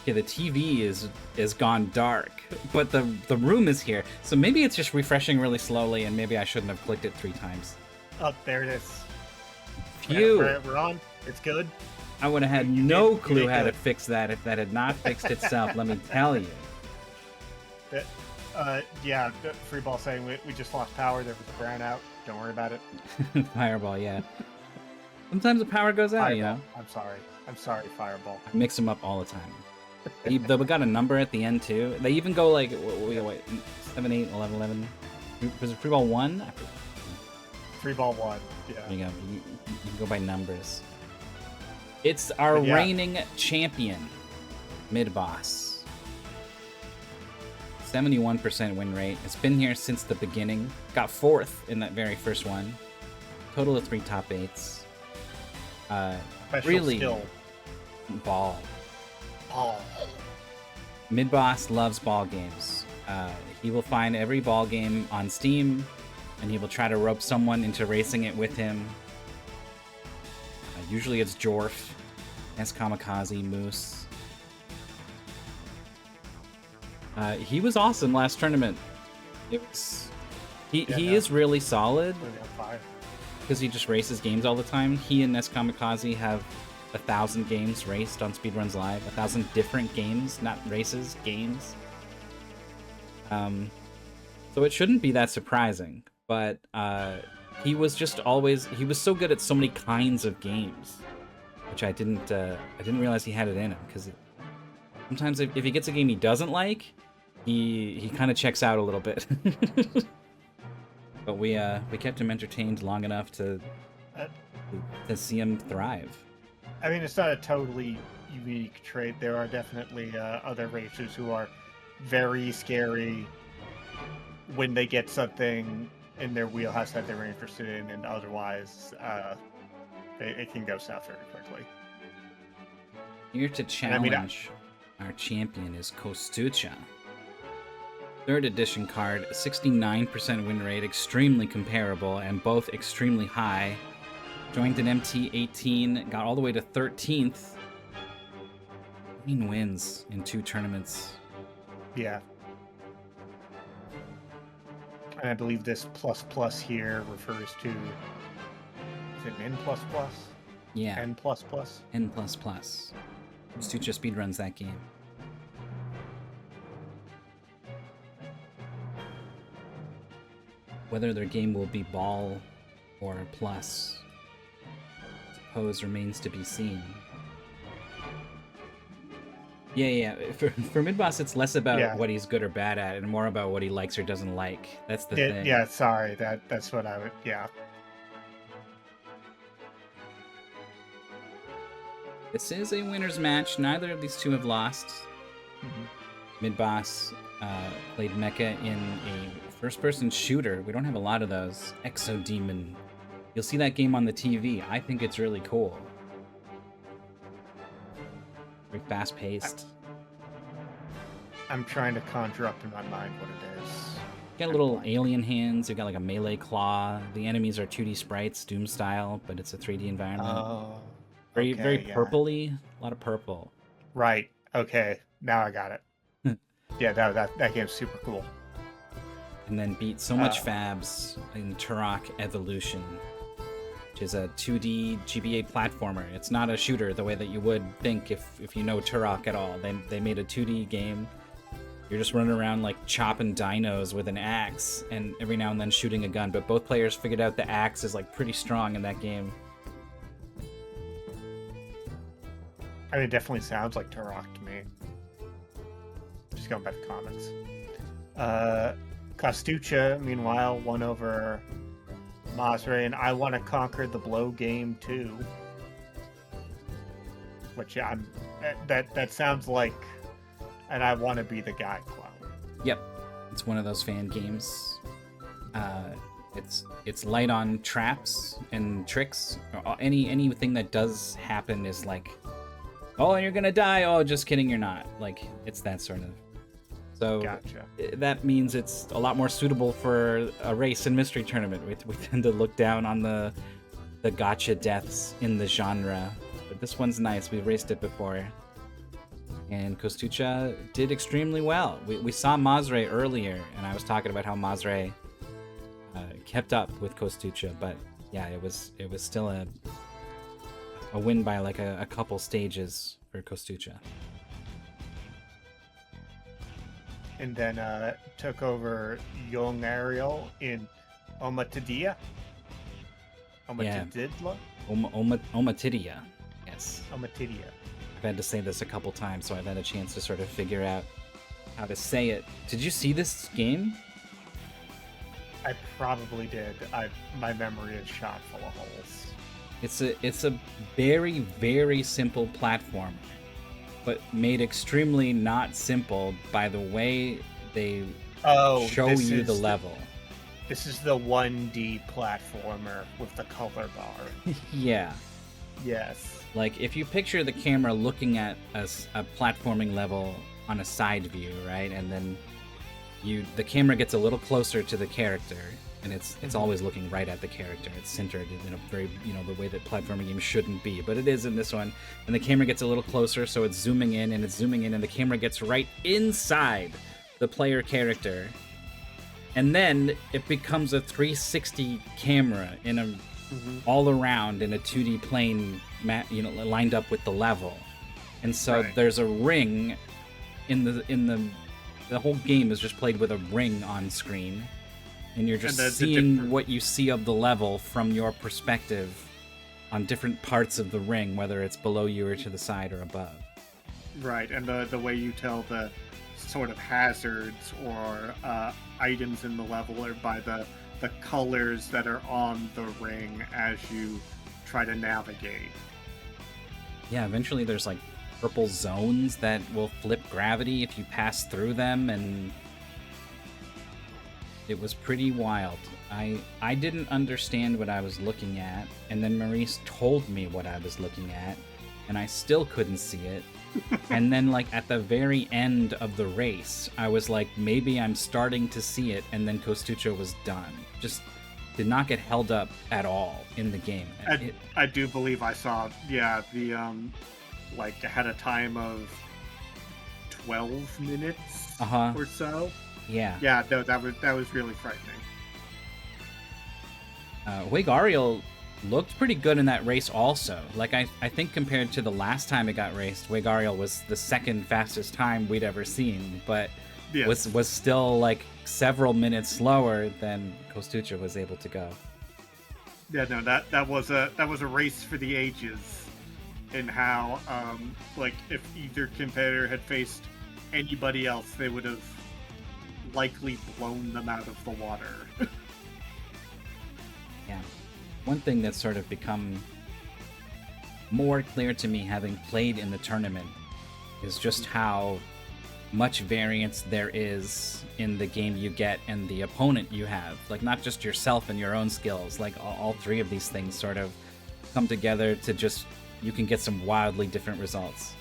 Okay, the TV is gone dark, but the room is here. So maybe it's just refreshing really slowly, and maybe I shouldn't have clicked it 3 times. Oh, there it is. Phew! We're on. It's good. I would have had no clue how to fix that if that had not fixed itself, let me tell you. Yeah, Free Ball saying we just lost power. There was a brownout. Don't worry about it. Fireball, yeah. Sometimes the power goes out, Fireball. you know? I'm sorry, Fireball. I mix them up all the time. We got a number at the end, too. They even go like, wait, 7, 8, 11, 11. Was it Free Ball 1? Free Ball 1, yeah. There you go. You can go by numbers. It's our reigning champion, Midboss. 71% win rate. It's been here since the beginning. Got 4th in that very first one. Total of 3 top 8s. Special really skill. Ball. Ball. Midboss loves ball games. He will find every ball game on Steam, and he will try to rope someone into racing it with him. Usually it's Jorf, S Kamikaze, Moose. He was awesome last tournament. It was he is really solid because he just races games all the time. He and S Kamikaze have 1,000 games raced on Speedruns Live. 1,000 different games, not races, games. So it shouldn't be that surprising, but he was just always, he was so good at so many kinds of games, which I didn't realize he had it in him, because sometimes if he gets a game he doesn't like, he kind of checks out a little bit. But we kept him entertained long enough to see him thrive. I mean, it's not a totally unique trait. There are definitely other racers who are very scary when they get something in their wheelhouse that they're interested in, and otherwise it can go south very quickly. Here to challenge our champion is Kostucha. 3rd edition card, 69% win rate, extremely comparable, and both extremely high. Joined an MT18, got all the way to 13th. 9 wins in 2 tournaments. Yeah. And I believe this ++ here refers to, is it N++? Yeah. N++? N++. Kostucha speedruns that game. Whether their game will be ball or plus, I suppose remains to be seen. Yeah. For Midboss, it's less about what he's good or bad at, and more about what he likes or doesn't like. That's the thing. Yeah, sorry. That's what I would. Yeah. This is a winner's match. Neither of these two have lost. Midboss played Mecha in a first-person shooter. We don't have a lot of those. Exodemon. You'll see that game on the TV. I think it's really cool. Very fast-paced. I'm trying to conjure up in my mind what it is. You got little alien hands. You've got like a melee claw. The enemies are 2D sprites, Doom style, but it's a 3D environment. Oh. Very purpley. A lot of purple. Right. Okay. Now I got it. Yeah, that game's super cool. And then beat so much Fabs in Turok Evolution, which is a 2D GBA platformer. It's not a shooter the way that you would think if you know Turok at all. They made a 2D game. You're just running around like chopping dinos with an axe and every now and then shooting a gun, but both players figured out the axe is like pretty strong in that game. I mean, it definitely sounds like Turok to me. Just going by the comments. Kostucha, meanwhile, won over Masre, and I want to conquer the blow game too. Which that sounds like, and I want to be the guy clone. Yep, it's one of those fan games. It's light on traps and tricks. Anything that does happen is like, oh, and you're gonna die. Oh, just kidding, you're not. Like, it's that sort of. So gotcha. That means it's a lot more suitable for a race and mystery tournament. We tend to look down on the gotcha deaths in the genre, but this one's nice. We've raced it before. And Kostucha did extremely well. We saw Mazre earlier, and I was talking about how Mazre kept up with Kostucha, but yeah, it was still a win by like a couple stages for Kostucha. And then took over Young Ariel in Omatidia. Omatididla? Omatidia, yes. Omatidia. I've had to say this a couple times, so I've had a chance to sort of figure out how to say it. Did you see this game? I probably did. My memory is shot full of holes. It's a very, very simple platform, but made extremely not simple by the way they show you the level. This is the 1D platformer with the color bar. Yeah. Yes. Like, if you picture the camera looking at a platforming level on a side view, right? And then the camera gets a little closer to the character, and it's always looking right at the character. It's centered in a very, the way that platforming games shouldn't be, but it is in this one. And the camera gets a little closer, so it's zooming in, and the camera gets right inside the player character. And then it becomes a 360 camera in a all around in a 2D plane, lined up with the level. And so there's a ring in the whole game is just played with a ring on screen, and you're just seeing what you see of the level from your perspective on different parts of the ring, whether it's below you or to the side or above. Right, and the way you tell the sort of hazards or items in the level are by the colors that are on the ring as you try to navigate. Yeah, eventually there's like purple zones that will flip gravity if you pass through them, and it was pretty wild. I didn't understand what I was looking at, and then Maurice told me what I was looking at, and I still couldn't see it. And then, like, at the very end of the race, I was like, maybe I'm starting to see it, and then Kostucha was done. Just did not get held up at all in the game. I do believe I saw, like, had a time of 12 minutes or so. Yeah. Yeah, no, that was really frightening. Wig Ariel looked pretty good in that race also. Like, I think compared to the last time it got raced, Wig Ariel was the second fastest time we'd ever seen, but was still like several minutes slower than Kostucha was able to go. Yeah, no, that was a race for the ages, in how like if either competitor had faced anybody else, they would have likely blown them out of the water. Yeah. One thing that's sort of become more clear to me, having played in the tournament, is just how much variance there is in the game you get and the opponent you have. Like, not just yourself and your own skills. Like, all three of these things sort of come together to just, you can get some wildly different results.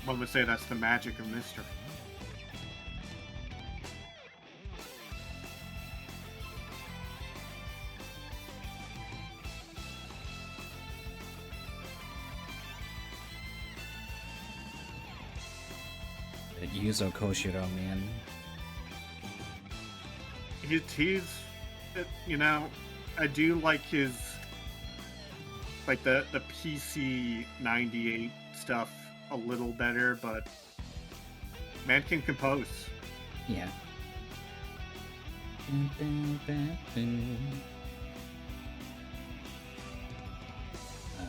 One would say that's the magic of mystery. Yuzo Koshiro, man. He's, I do like his, like the PC 98 stuff a little better, but man can compose. Yeah.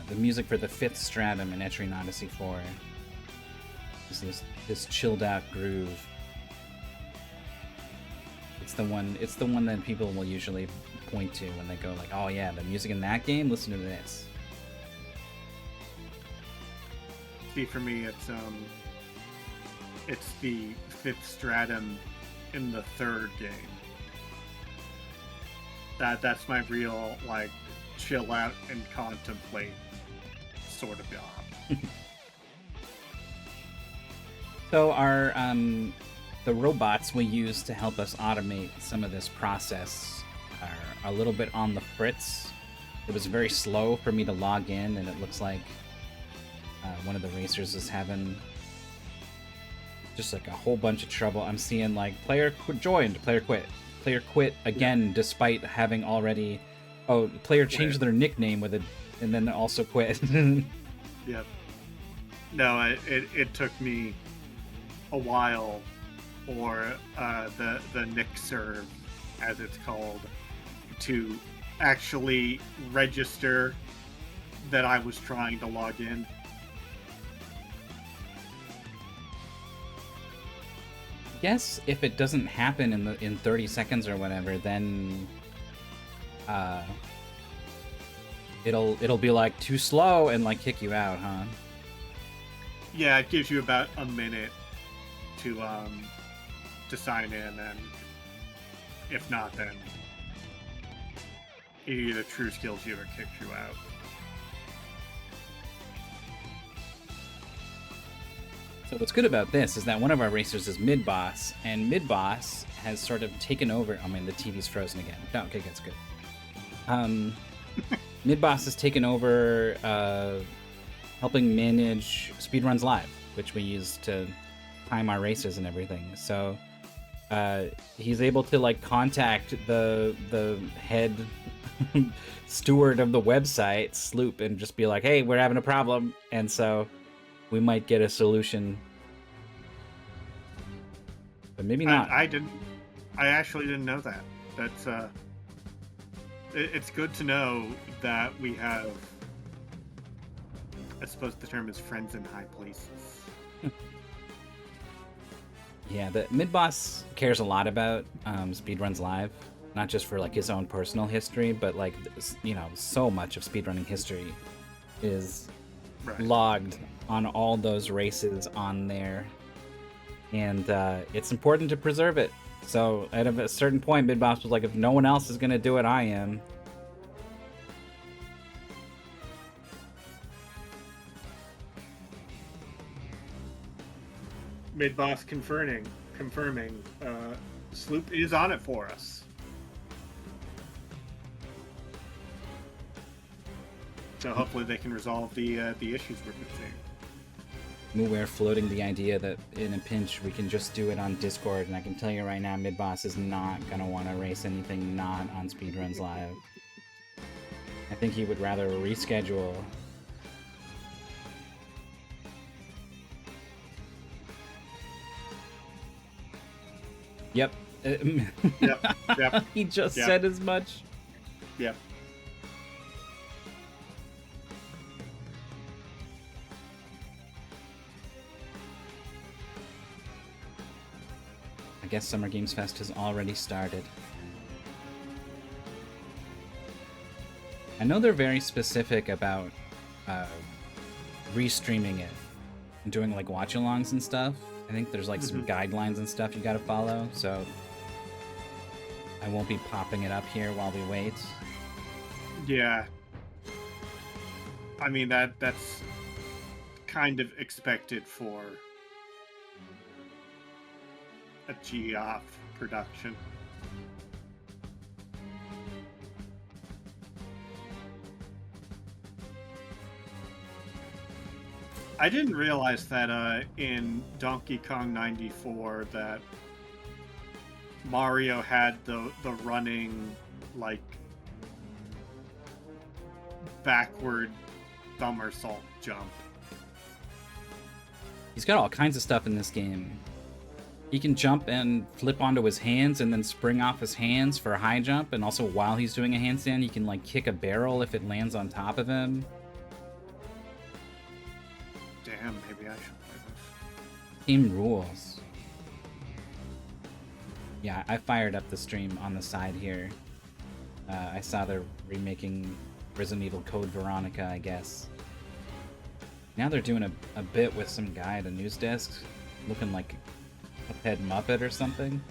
The music for the 5th stratum in Etrian Odyssey 4 is this chilled out groove. It's the one that people will usually point to when they go like, oh yeah, the music in that game, listen to this. See, for me, it's the 5th stratum in the 3rd game. That's my real, like, chill out and contemplate sort of job. So our the robots we use to help us automate some of this process are a little bit on the fritz. It was very slow for me to log in, and it looks like One of the racers is having just like a whole bunch of trouble. I'm seeing like joined, player quit again, despite having already. Oh, player changed their nickname with it, and then also quit. Yep. No, it took me a while for the Nick serve, as it's called, to actually register that I was trying to log in. Guess if it doesn't happen in 30 seconds or whatever, then it'll be like too slow and like kick you out, huh? Yeah, it gives you about a minute to sign in, and if not, then it either true skills you or kicks you out. So what's good about this is that one of our racers is Midboss, and Midboss has sort of taken over. I mean, the TV's frozen again. No, okay, that's good. Midboss has taken over helping manage Speedruns Live, which we use to time our races and everything. So he's able to like contact the head steward of the website, Sloop, and just be like, "Hey, we're having a problem," and so we might get a solution, but maybe not. I actually didn't know that. That's it's good to know that we have, I suppose the term is, friends in high places. Yeah, the Midboss cares a lot about Speedruns Live, not just for like his own personal history, but like, you know, so much of speedrunning history is logged on all those races on there, and it's important to preserve it. So at a certain point, Midboss was like, if no one else is gonna do it, I am. Midboss confirming Sloop is on it for us. So hopefully they can resolve the issues we're seeing. We're floating the idea that in a pinch we can just do it on Discord, and I can tell you right now, Midboss is not gonna want to race anything not on Speedruns Live. I think he would rather reschedule. Yep. Yep. He just said as much. Yep. I guess Summer Games Fest has already started. I know they're very specific about restreaming it and doing like watch-alongs and stuff. I think there's like some guidelines and stuff you gotta follow, so I won't be popping it up here while we wait. Yeah. I mean, that's kind of expected for a G-off production. I didn't realize that in Donkey Kong 94 that Mario had the running, like, backward somersault jump. He's got all kinds of stuff in this game. He can jump and flip onto his hands and then spring off his hands for a high jump, and also while he's doing a handstand, he can like kick a barrel if it lands on top of him. Damn, maybe I should play this. Game rules. Yeah, I fired up the stream on the side here. I saw they're remaking Resident Evil Code Veronica, I guess. Now they're doing a bit with some guy at a news desk, looking like a pet Muppet or something.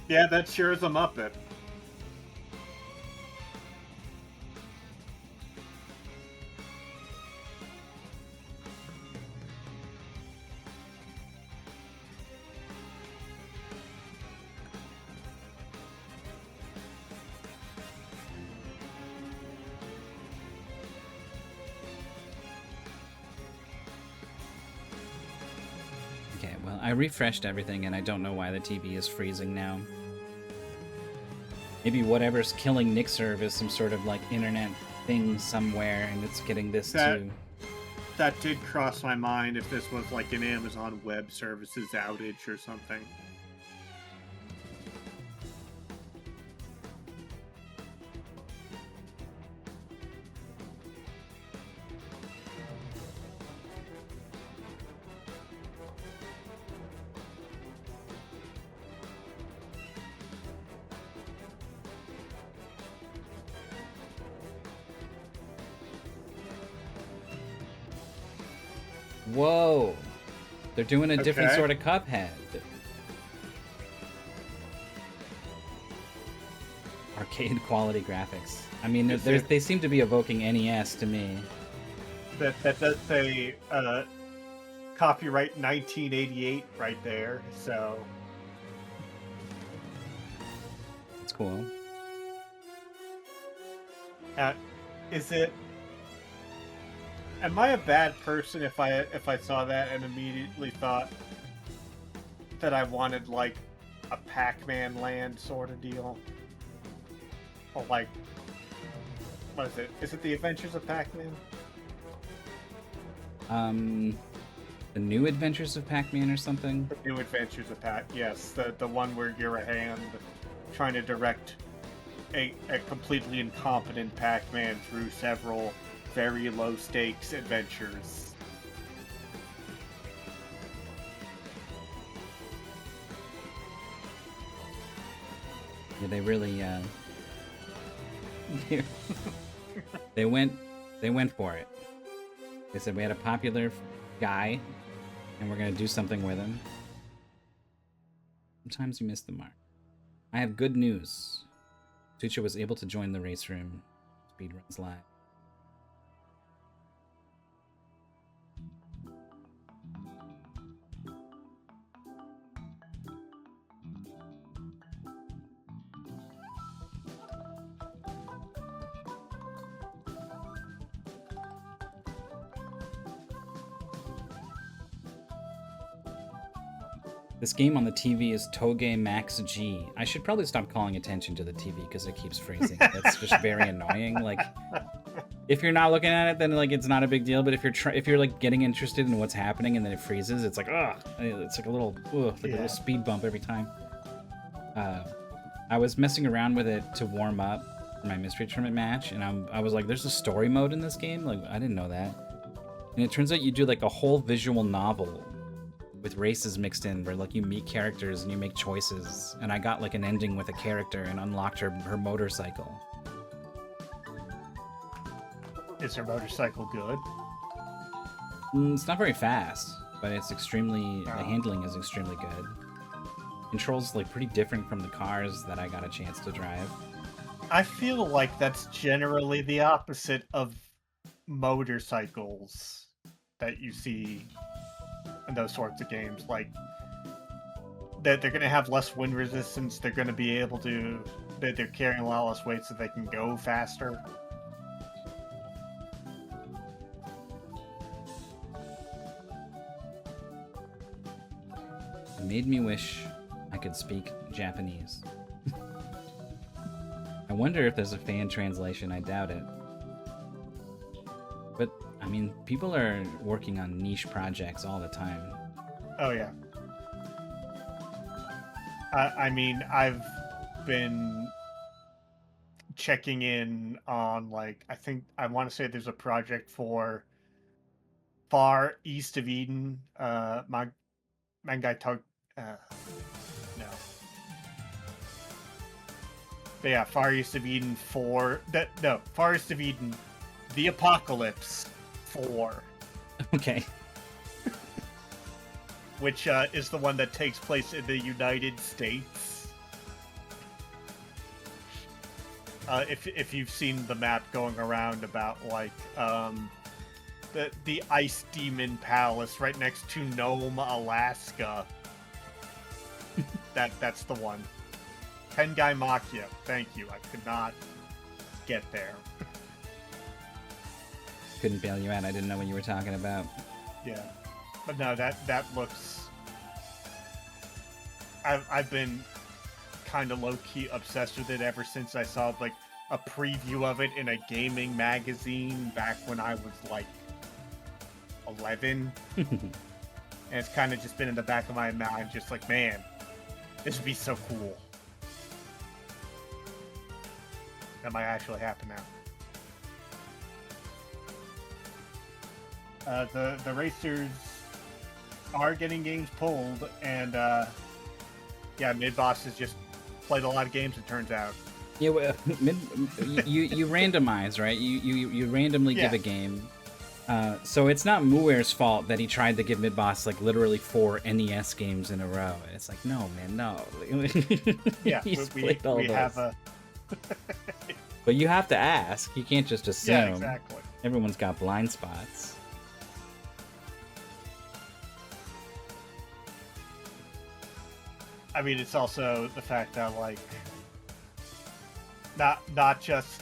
Yeah, that sure is a Muppet. Okay, well, I refreshed everything, and I don't know why the TV is freezing now. Maybe whatever's killing Nixerve is some sort of, like, internet thing somewhere, and it's getting this too. That did cross my mind if this was like an Amazon Web Services outage or something. Whoa! They're doing a different sort of Cuphead. Arcade quality graphics. I mean, they seem to be evoking NES to me. That does say copyright 1988 right there, so... That's cool. Is it... Am I a bad person if I saw that and immediately thought that I wanted, like, a Pac-Man land sort of deal? Or, like... What is it? Is it The Adventures of Pac-Man? The New Adventures of Pac-Man or something? The New Adventures of Pac... Yes, the one where you're a hand trying to direct a completely incompetent Pac-Man through several very low-stakes adventures. Yeah, they really, they went for it. They said we had a popular guy, and we're gonna do something with him. Sometimes you miss the mark. I have good news. Kostucha was able to join the race room. Speedruns live. This game on the TV is Toge Max G. I should probably stop calling attention to the TV because it keeps freezing. That's just very annoying. Like, if you're not looking at it, then like it's not a big deal. But if you're like getting interested in what's happening and then it freezes, it's like ugh. It's like a little a little speed bump every time. I was messing around with it to warm up for my mystery tournament match, and I was like, "There's a story mode in this game." Like, I didn't know that. And it turns out you do like a whole visual novel with races mixed in, where like you meet characters and you make choices, and I got like an ending with a character and unlocked her motorcycle. Is her motorcycle good? It's not very fast, but it's extremely the handling is extremely good. Controls like pretty different from the cars that I got a chance to drive. I feel like that's generally the opposite of motorcycles that you see in those sorts of games. Like, that they're going to have less wind resistance, they're going to be able to... They're carrying a lot less weight so they can go faster. It made me wish I could speak Japanese. I wonder if there's a fan translation. I doubt it. But, I mean, people are working on niche projects all the time. Oh, yeah. I mean, I've been checking in on, like, I want to say there's a project for Far East of Eden, Mangai Tog... no. But yeah, Far East of Eden 4... Far East of Eden, The Apocalypse 4. Okay. Which is the one that takes place in the United States. If you've seen the map going around about, like, the Ice Demon Palace right next to Nome, Alaska. That's the one. Tengai Makia. Thank you. I could not get there. Couldn't bail you out. I didn't know what you were talking about. Yeah. But no, that looks I've been kind of low-key obsessed with it ever since I saw like a preview of it in a gaming magazine back when I was like 11. And it's kind of just been in the back of my mind, just like, man, this would be so cool. That might actually happen now. The racers are getting games pulled, and yeah, Midboss has just played a lot of games, it turns out. Yeah, well, you randomize, right? You randomly give a game. So it's not Muir's fault that he tried to give Midboss like literally 4 NES games in a row. It's like, no, man, no. Yeah, He's we played all have those. a. But you have to ask. You can't just assume. Yeah, exactly. Everyone's got blind spots. I mean, it's also the fact that like not just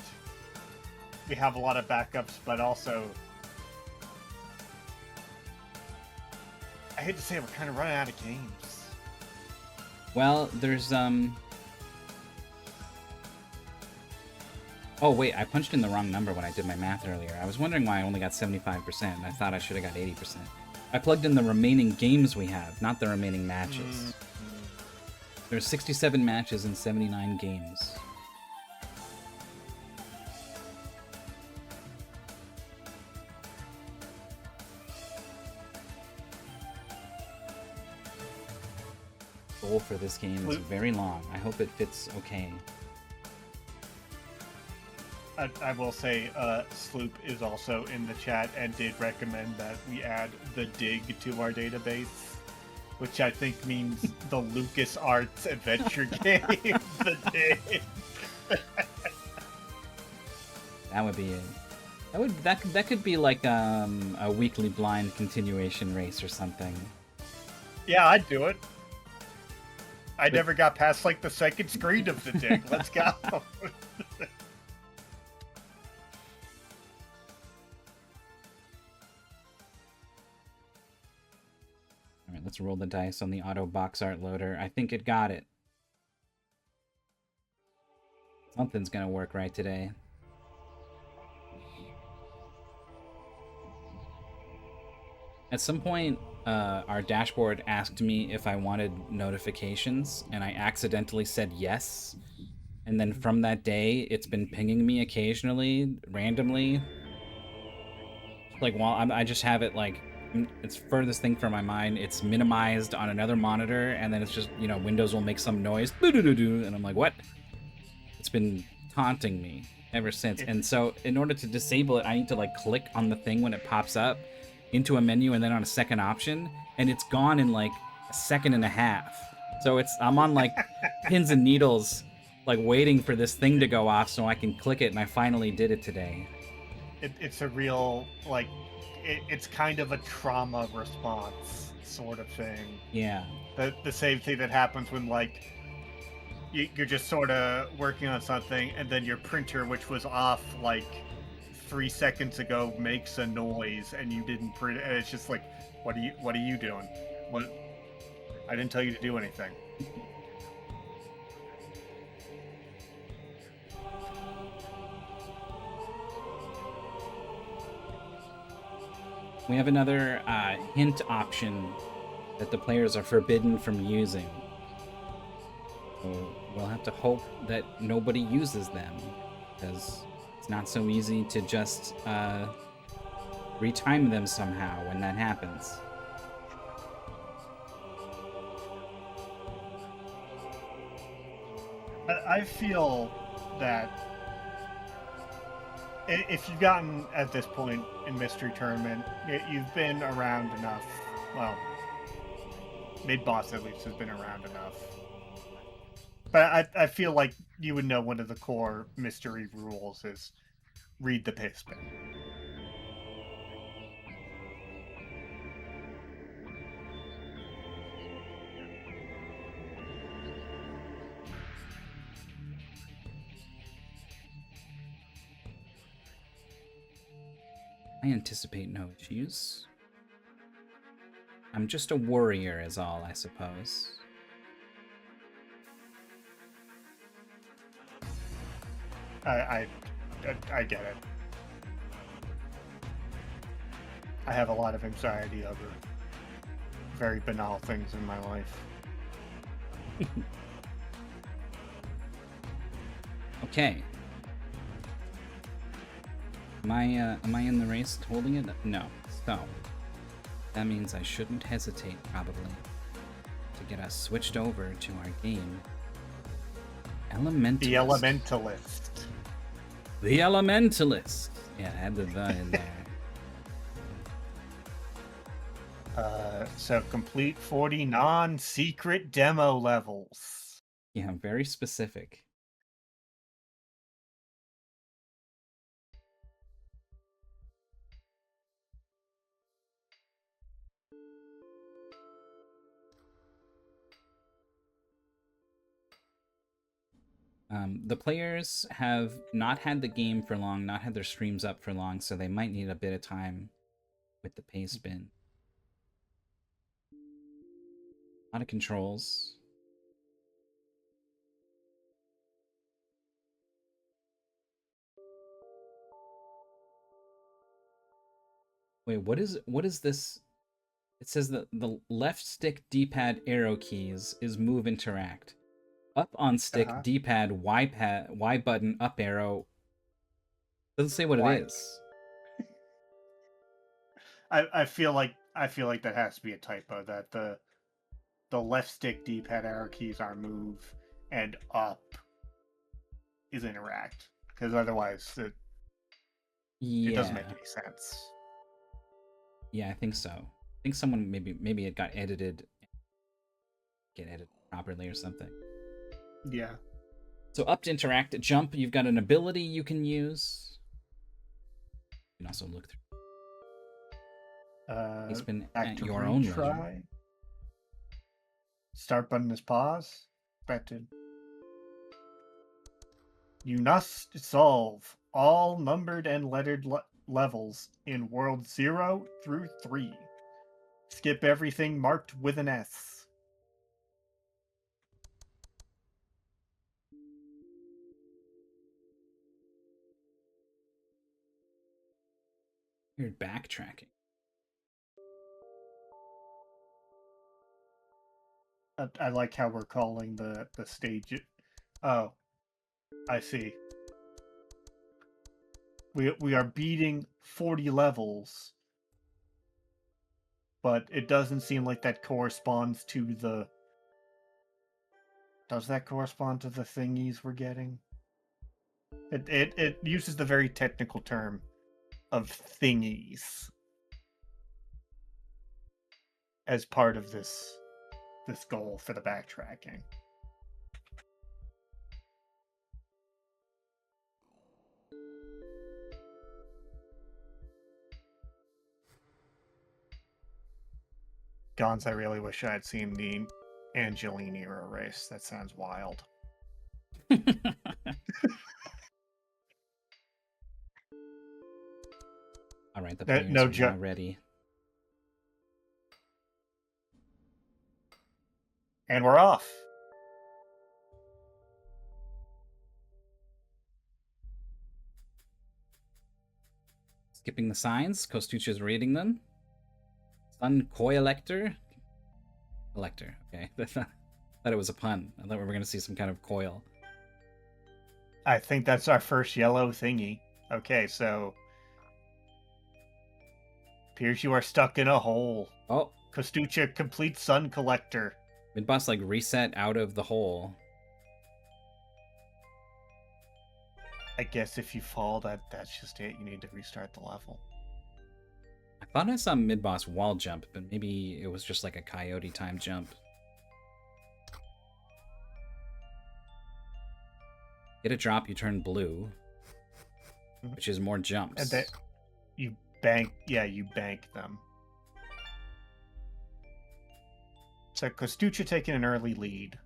we have a lot of backups, but also I hate to say it, we're kind of running out of games. Well, there's Oh wait, I punched in the wrong number when I did my math earlier. I was wondering why I only got 75%, and I thought I should have got 80%. I plugged in the remaining games we have, not the remaining matches. There's 67 matches and 79 games. Goal for this game is very long. I hope it fits okay. I will say, Sloop is also in the chat and did recommend that we add the dig to our database, which I think means the LucasArts adventure game, the dig. That would be it. That could be like a weekly blind continuation race or something. Yeah, I'd do it. I never got past like the second screen of the dig. Let's go. Alright, let's roll the dice on the auto box art loader. I think it got it. Something's gonna work right today. At some point, our dashboard asked me if I wanted notifications, and I accidentally said yes. And then from that day, it's been pinging me occasionally, randomly. Like, while I just have it, like, it's furthest thing from my mind. It's minimized on another monitor, and then it's just, you know, Windows will make some noise, and I'm like, what? It's been taunting me ever since. And so, in order to disable it, I need to, like, click on the thing when it pops up into a menu and then on a second option, and it's gone in, like, a second and a half. So I'm on, like, pins and needles, like, waiting for this thing to go off so I can click it, and I finally did it today. It's a real, like, it's kind of a trauma response sort of thing. Yeah. The same thing that happens when, like, you're just sort of working on something, and then your printer, which was off, like, 3 seconds ago, makes a noise, and you didn't print it, and it's just like, what are you doing? What? I didn't tell you to do anything. We have another hint option that the players are forbidden from using. So we'll have to hope that nobody uses them, because it's not so easy to just retime them somehow when that happens. I feel that if you've gotten at this point in Mystery Tournament, you've been around enough. Well, Midboss at least has been around enough. But I feel like you would know one of the core mystery rules is read the pastebin. I anticipate no issues. I'm just a worrier is all, I suppose. I I get it. I have a lot of anxiety over very banal things in my life. Okay. Am I in the race holding it? No. So that means I shouldn't hesitate probably to get us switched over to our game. Elementalist. The Elementalist. The Elementalist. Yeah, add the in there. So complete 40 non-secret demo levels. Yeah, very specific. The players have not had the game for long, not had their streams up for long, so they might need a bit of time with the paste bin. A lot of controls. Wait, what is this? It says that the left stick D-pad arrow keys is move interact. Up on stick D-pad Y button up arrow. Doesn't say what it is. I feel like that has to be a typo, that the left stick D-pad arrow keys are move and up is interact, because otherwise it doesn't make any sense. Yeah, I think so. I think someone maybe it got edited properly or something. Yeah. So up to interact, jump, you've got an ability you can use. You can also look through. It's been at your own leisure. Start button is pause. Expected. You must solve all numbered and lettered levels in world 0 through 3. Skip everything marked with an S. You're backtracking. I like how we're calling the stage. Oh, I see. We are beating 40 levels, but it doesn't seem like that corresponds to the... Does that correspond to the thingies we're getting? It uses the very technical term of thingies as part of this goal for the backtracking. Gons, I really wish I had seen the Angelini era race. That sounds wild. All right, the players are now ready. And we're off. Skipping the signs, Kostucha's reading them. Sun Coilector? Collector, okay. I thought it was a pun. I thought we were going to see some kind of coil. I think that's our first yellow thingy. Okay, so... appears you are stuck in a hole. Oh. Kostucha complete Sun Collector. Midboss, like, reset out of the hole. I guess if you fall, that's just it. You need to restart the level. I thought I saw Midboss wall jump, but maybe it was just like a coyote time jump. Get a drop, you turn blue, which is more jumps. And then you bank, you bank them. So Kostucha taking an early lead.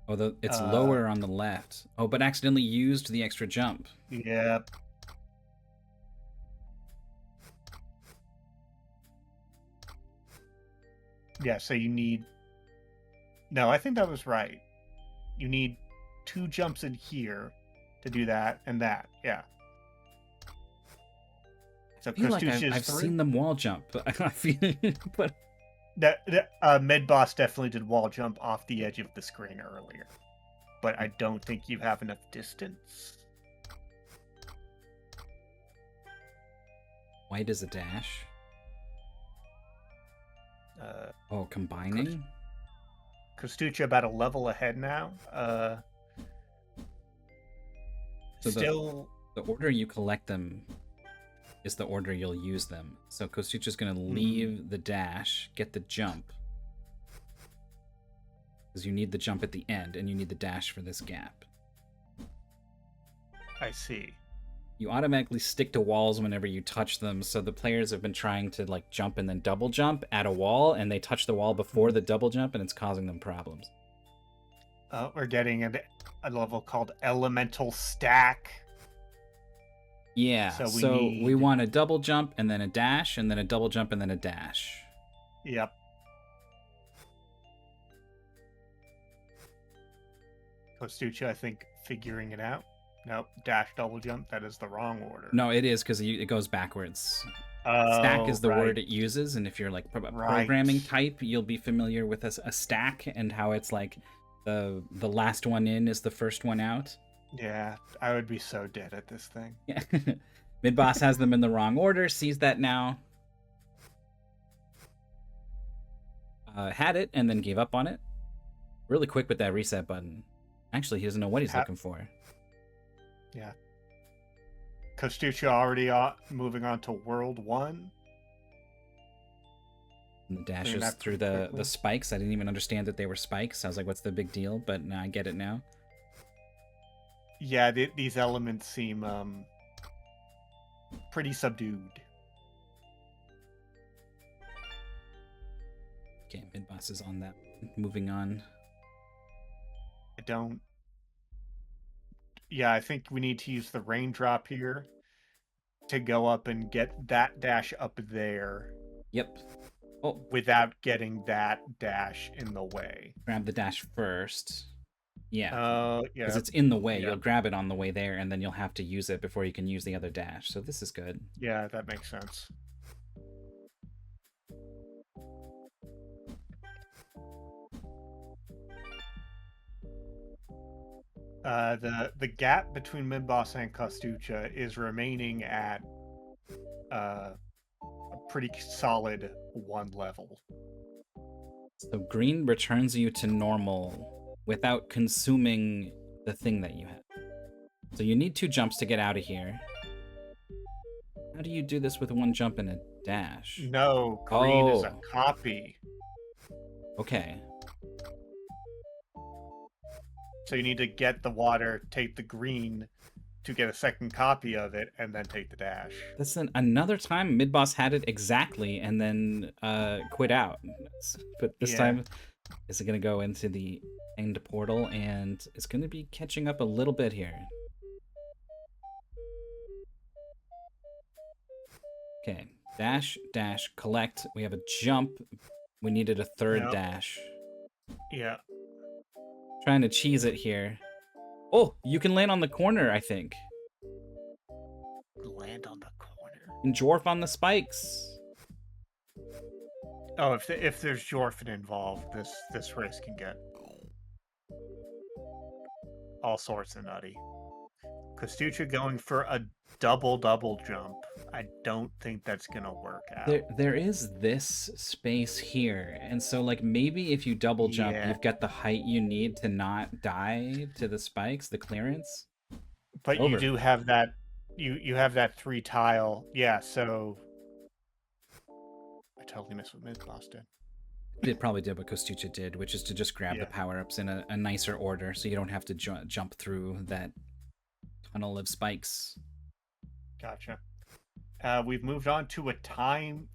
Oh, it's lower on the left. Oh, but accidentally used the extra jump. Yep. Yeah, so you need... No, I think that was right. You need 2 jumps in here to do that and that. Yeah. So I feel like Kostucha is I've 3. seen them wall jump, but I feel, but Midboss definitely did wall jump off the edge of the screen earlier, but I don't think you have enough distance. white is a dash. Uh, Combining? Kostucha about a level ahead now. So Still, the order you collect them is the order you'll use them. So Kostucha's going to leave the dash, get the jump. Because you need the jump at the end, and you need the dash for this gap. I see. You automatically stick to walls whenever you touch them, so the players have been trying to like jump and then double jump at a wall, and they touch the wall before the double jump, and it's causing them problems. We're getting a level called Elemental Stack. Yeah, so we need... want a double jump, and then a dash, and then a double jump, and then a dash. Yep. Kostucha, I think, figuring it out. Nope, dash double jump, that is the wrong order. No, it is, because it goes backwards. Stack is the word it uses, and if you're like a programming type, you'll be familiar with a stack and how it's like the last one in is the first one out. Yeah, I would be so dead at this thing. Yeah. Midboss has them in the wrong order, sees that now. Had it, and then gave up on it. Really quick with that reset button. Actually, he doesn't know what he's looking for. Yeah. Kostucha already moving on to World 1. And the dash is through the spikes. I didn't even understand that they were spikes. I was like, what's the big deal? But now I get it now. Yeah, these elements seem pretty subdued. Okay, Midboss is on that. Moving on. Yeah, I think we need to use the raindrop here to go up and get that dash up there. Yep. Oh. Without getting that dash in the way. Grab the dash first. Yeah. Yeah. Because it's in the way. Yeah. You'll grab it on the way there, and then you'll have to use it before you can use the other dash. So this is good. Yeah, that makes sense. The gap between Midboss and Kostucha is remaining at a pretty solid 1 level. So green returns you to normal without consuming the thing that you have. So you need 2 jumps to get out of here. How do you do this with 1 jump and a dash? No, green is a copy. Okay. So you need to get the water, take the green to get a second copy of it, and then take the dash. That's another time Midboss had it exactly and then quit out. But this time, is it going to go into the end portal, and it's going to be catching up a little bit here. Okay, dash, dash, collect. We have a jump. We needed a 3rd dash. Yeah. Trying to cheese it here. Oh, you can land on the corner, I think. Land on the corner? And Dwarf on the spikes. Oh, if there's Dwarfing involved, this race can get all sorts of nutty. Kostucha going for a double jump. I don't think that's gonna work out. There is this space here, and so like maybe if you double jump, you've got the height you need to not die to the spikes, the clearance. But you do have that. You have that 3 tile. Yeah. So I totally missed what Midboss did. It probably did what Kostucha did, which is to just grab the power-ups in a nicer order, so you don't have to jump through that tunnel of spikes. Gotcha. We've moved on to a time.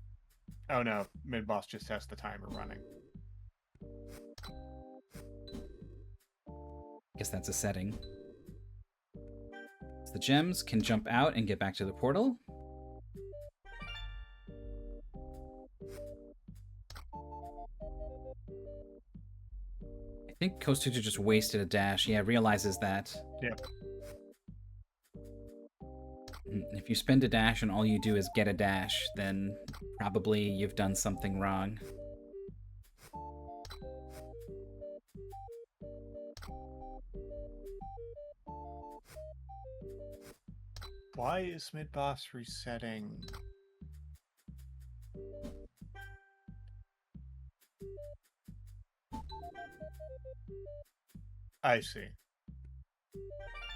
Oh no, Midboss just has the timer running. I guess that's a setting. So the gems can jump out and get back to the portal. I think Kostucha just wasted a dash. Yeah, realizes that. Yep. if you spend a dash and all you do is get a dash, then probably you've done something wrong. Why is Midboss resetting? I see.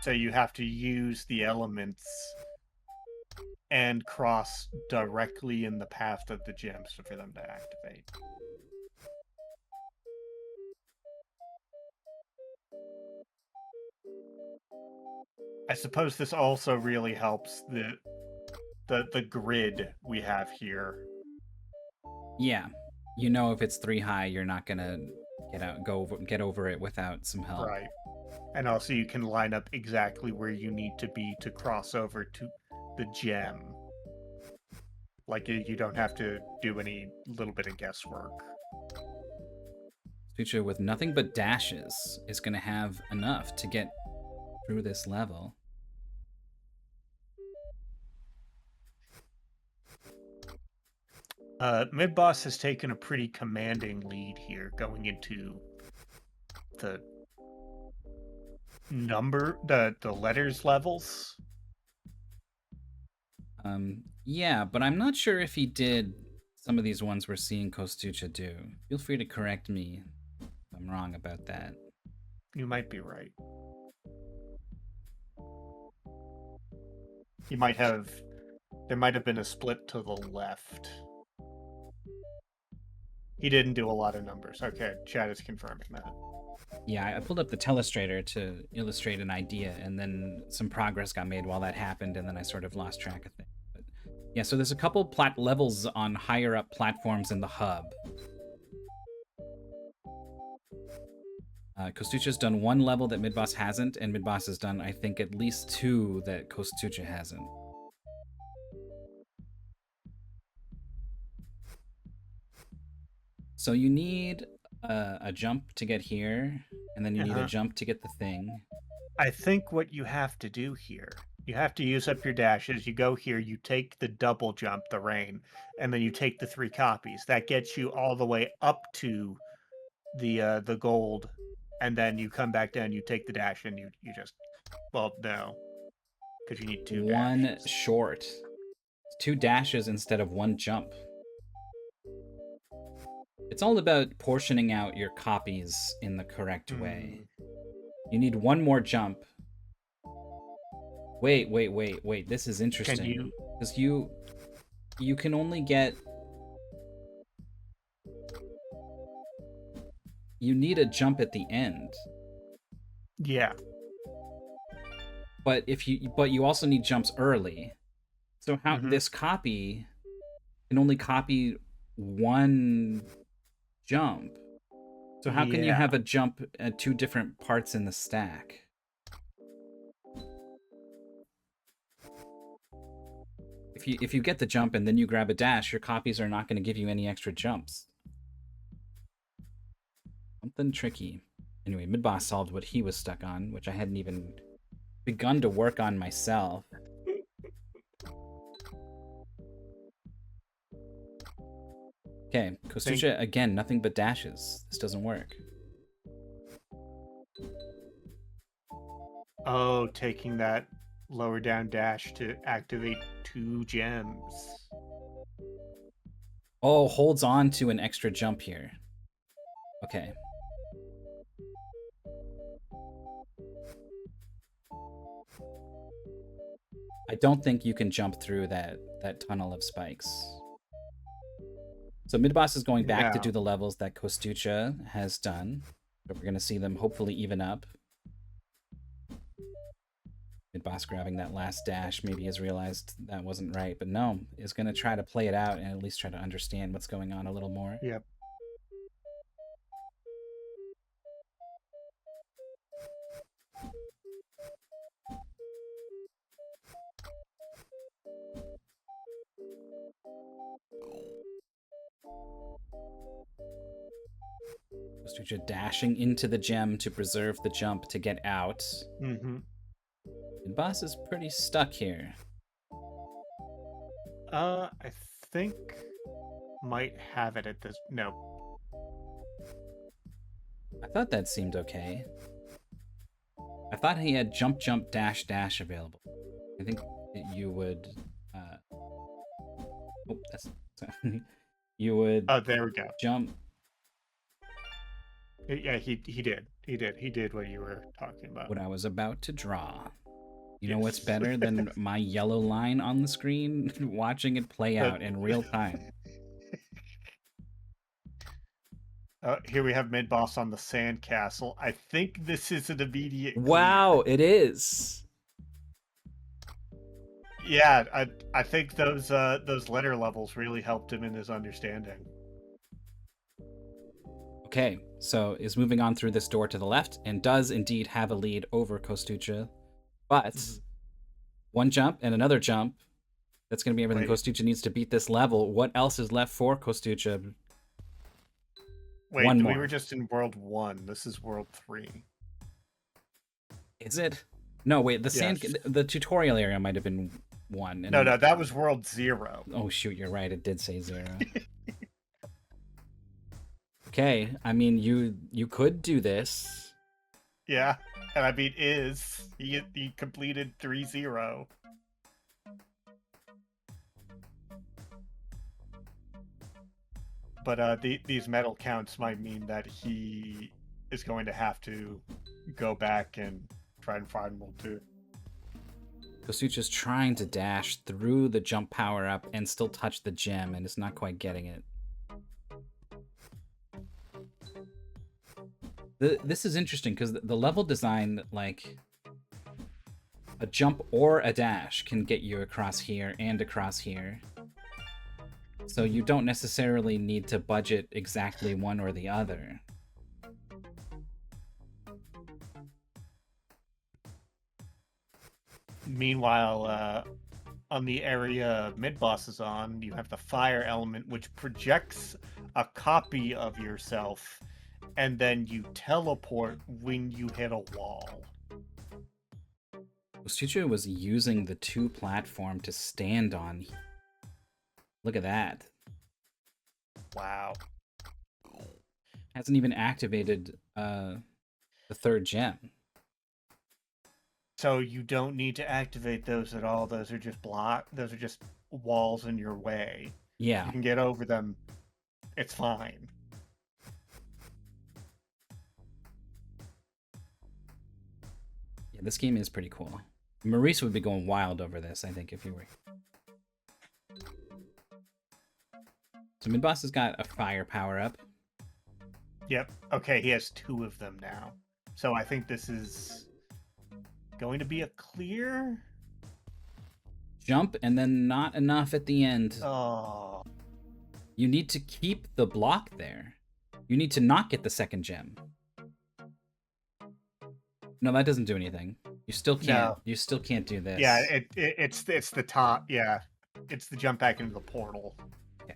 So you have to use the elements and cross directly in the path of the gems for them to activate. I suppose this also really helps the grid we have here. Yeah, you know if it's 3 high, you're not gonna get over it without some help. Right. And also you can line up exactly where you need to be to cross over to the gem. Like you don't have to do any little bit of guesswork. Kostucha with nothing but dashes is gonna have enough to get through this level. Midboss has taken a pretty commanding lead here going into the the letters levels. Yeah, but I'm not sure if he did some of these ones we're seeing Kostucha do. Feel free to correct me if I'm wrong about that. You might be right. There might have been a split to the left. He didn't do a lot of numbers. Okay, chat is confirming that. Yeah, I pulled up the telestrator to illustrate an idea, and then some progress got made while that happened, and then I sort of lost track of things. But yeah, so there's a couple levels on higher up platforms in the hub. Kostucha's done 1 level that Midboss hasn't, and Midboss has done, I think, at least 2 that Kostucha hasn't. So you need a jump to get here, and then you need a jump to get the thing. I think what you have to do here, you have to use up your dashes. You go here, you take the double jump, the rain, and then you take the 3 copies. That gets you all the way up to the gold, and then you come back down, you take the dash, and you just, well, no, because you need 2 1 dashes. short. 2 dashes instead of 1 jump. It's all about portioning out your copies in the correct way. You need 1 more jump. Wait. This is interesting. Can you? Because you can only get... You need a jump at the end. Yeah. But you also need jumps early. So how this copy can only copy 1 jump. So how can you have a jump at 2 different parts in the stack? If you get the jump and then you grab a dash, your copies are not going to give you any extra jumps. Something tricky. Anyway, Midboss solved what he was stuck on, which I hadn't even begun to work on myself. Okay, Kostucha, again, nothing but dashes. This doesn't work. Oh, taking that lower down dash to activate 2 gems. Oh, holds on to an extra jump here. Okay. I don't think you can jump through that tunnel of spikes. So Midboss is going back to do the levels that Kostucha has done. But we're going to see them hopefully even up. Midboss grabbing that last dash maybe has realized that wasn't right. But no, is going to try to play it out and at least try to understand what's going on a little more. Yep. Kostucha dashing into the gem to preserve the jump to get out. Mm-hmm. Midboss is pretty stuck here. I think might have it at this. No. I thought that seemed okay. I thought he had jump, jump, dash, dash available. I think you would. Oh, that's. You would Oh, there we go. jump. Yeah, he did what you were talking about. What I was about to draw. You know Yes. what's better than my yellow line on the screen? Watching it play out in real time. Here we have Midboss on the sandcastle. I think this is an immediate clear. Wow, it is. Yeah, I think those letter levels really helped him in his understanding. Okay, so is moving on through this door to the left and does indeed have a lead over Kostucha, but one jump and another jump. That's going to be everything Kostucha needs to beat this level. What else is left for Kostucha? Wait, one more. We were just in World 1. This is World 3. Is it? No, wait, the tutorial area might have been 1. And no, that was World 0. Oh, shoot, you're right. It did say 0. Okay, I mean, you could do this. Yeah, and I mean, he completed 3-0. But these medal counts might mean that he is going to have to go back and try and find World 2. Kostucha's trying to dash through the jump power-up and still touch the gem, and is not quite getting it. This is interesting, because the level design, like, a jump or a dash can get you across here and across here. So you don't necessarily need to budget exactly one or the other. Meanwhile, on the area Midboss is on, you have the fire element, which projects a copy of yourself, and then you teleport when you hit a wall. Kostucha was using the 2 platform to stand on. Look at that. Wow. Hasn't even activated the 3rd gem. So you don't need to activate those at all. Those are just those are just walls in your way. Yeah. You can get over them. It's fine. Yeah, this game is pretty cool. Maurice would be going wild over this, I think, if you were. So Midboss has got a fire power-up. Yep. Okay, he has 2 of them now. So I think this is going to be a clear? Jump, and then not enough at the end. Oh. You need to keep the block there. You need to not get the 2nd gem. No, that doesn't do anything. You still can't. No. You still can't do this. Yeah, it's the top. Yeah, it's the jump back into the portal. Okay.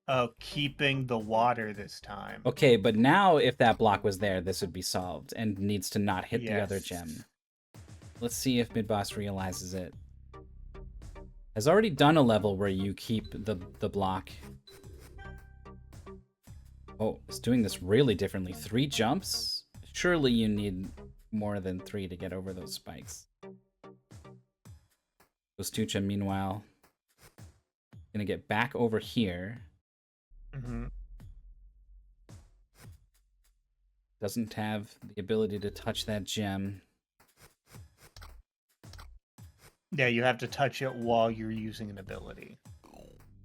Oh, keeping the water this time. Okay, but now if that block was there, this would be solved and needs to not hit the other gem. Let's see if Midboss realizes it. Has already done a level where you keep the block. Oh, it's doing this really differently. 3 jumps? Surely you need more than 3 to get over those spikes. Kostucha, meanwhile, gonna get back over here. Mm-hmm. Doesn't have the ability to touch that gem. Yeah, you have to touch it while you're using an ability.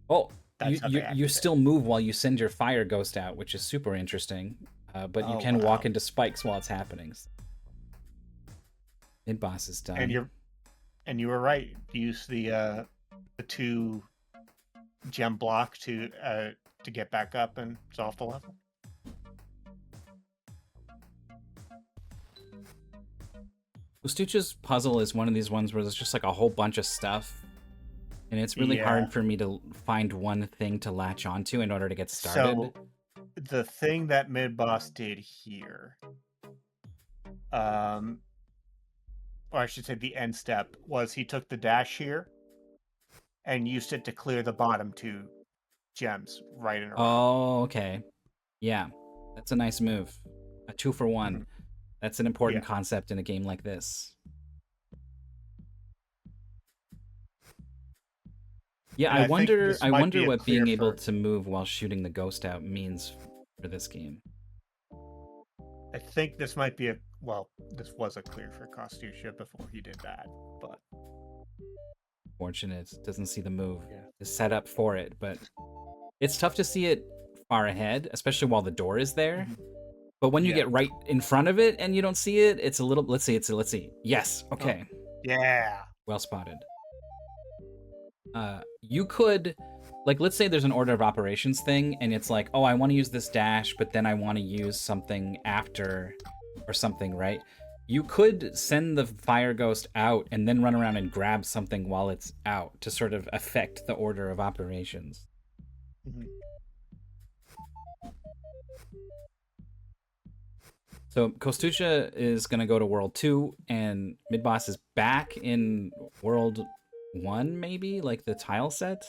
Oh, you still move while you send your fire ghost out, which is super interesting. But you can walk into spikes while it's happening. Midboss is done. And you were right. Use the 2 gem block to get back up and solve the level. Kostucha's puzzle is one of these ones where there's just like a whole bunch of stuff, and it's really hard for me to find one thing to latch onto in order to get started. So, the thing that Midboss did here or I should say the end step, was he took the dash here and used it to clear the bottom two gems right in a row. Oh, okay. Yeah, that's a nice move. A 2-for-1. Mhm. That's an important Yeah. concept in a game like this. Yeah, And I I think wonder. this I might wonder be a what clear being able for. to move while shooting the ghost out means for this game. I think this might be a. Well, this was a clear for Kostucha before he did that, but Fortunate doesn't see the move. yeah. Is set up for it, but it's tough to see it far ahead, especially while the door is there. Mhm. But when you Yeah. get right in front of it and you don't see it, it's a little. Let's see. Let's see. Yes. Oh, Okay. yeah. Well spotted. You could, like, let's say there's an order of operations thing, and it's like, oh, I want to use this dash, but then I want to use something after, or something, right? You could send the fire ghost out and then run around and grab something while it's out to sort of affect the order of operations. Mhm. So Kostucha is gonna go to World 2, and Midboss is back in World 1, maybe? Like the tile set?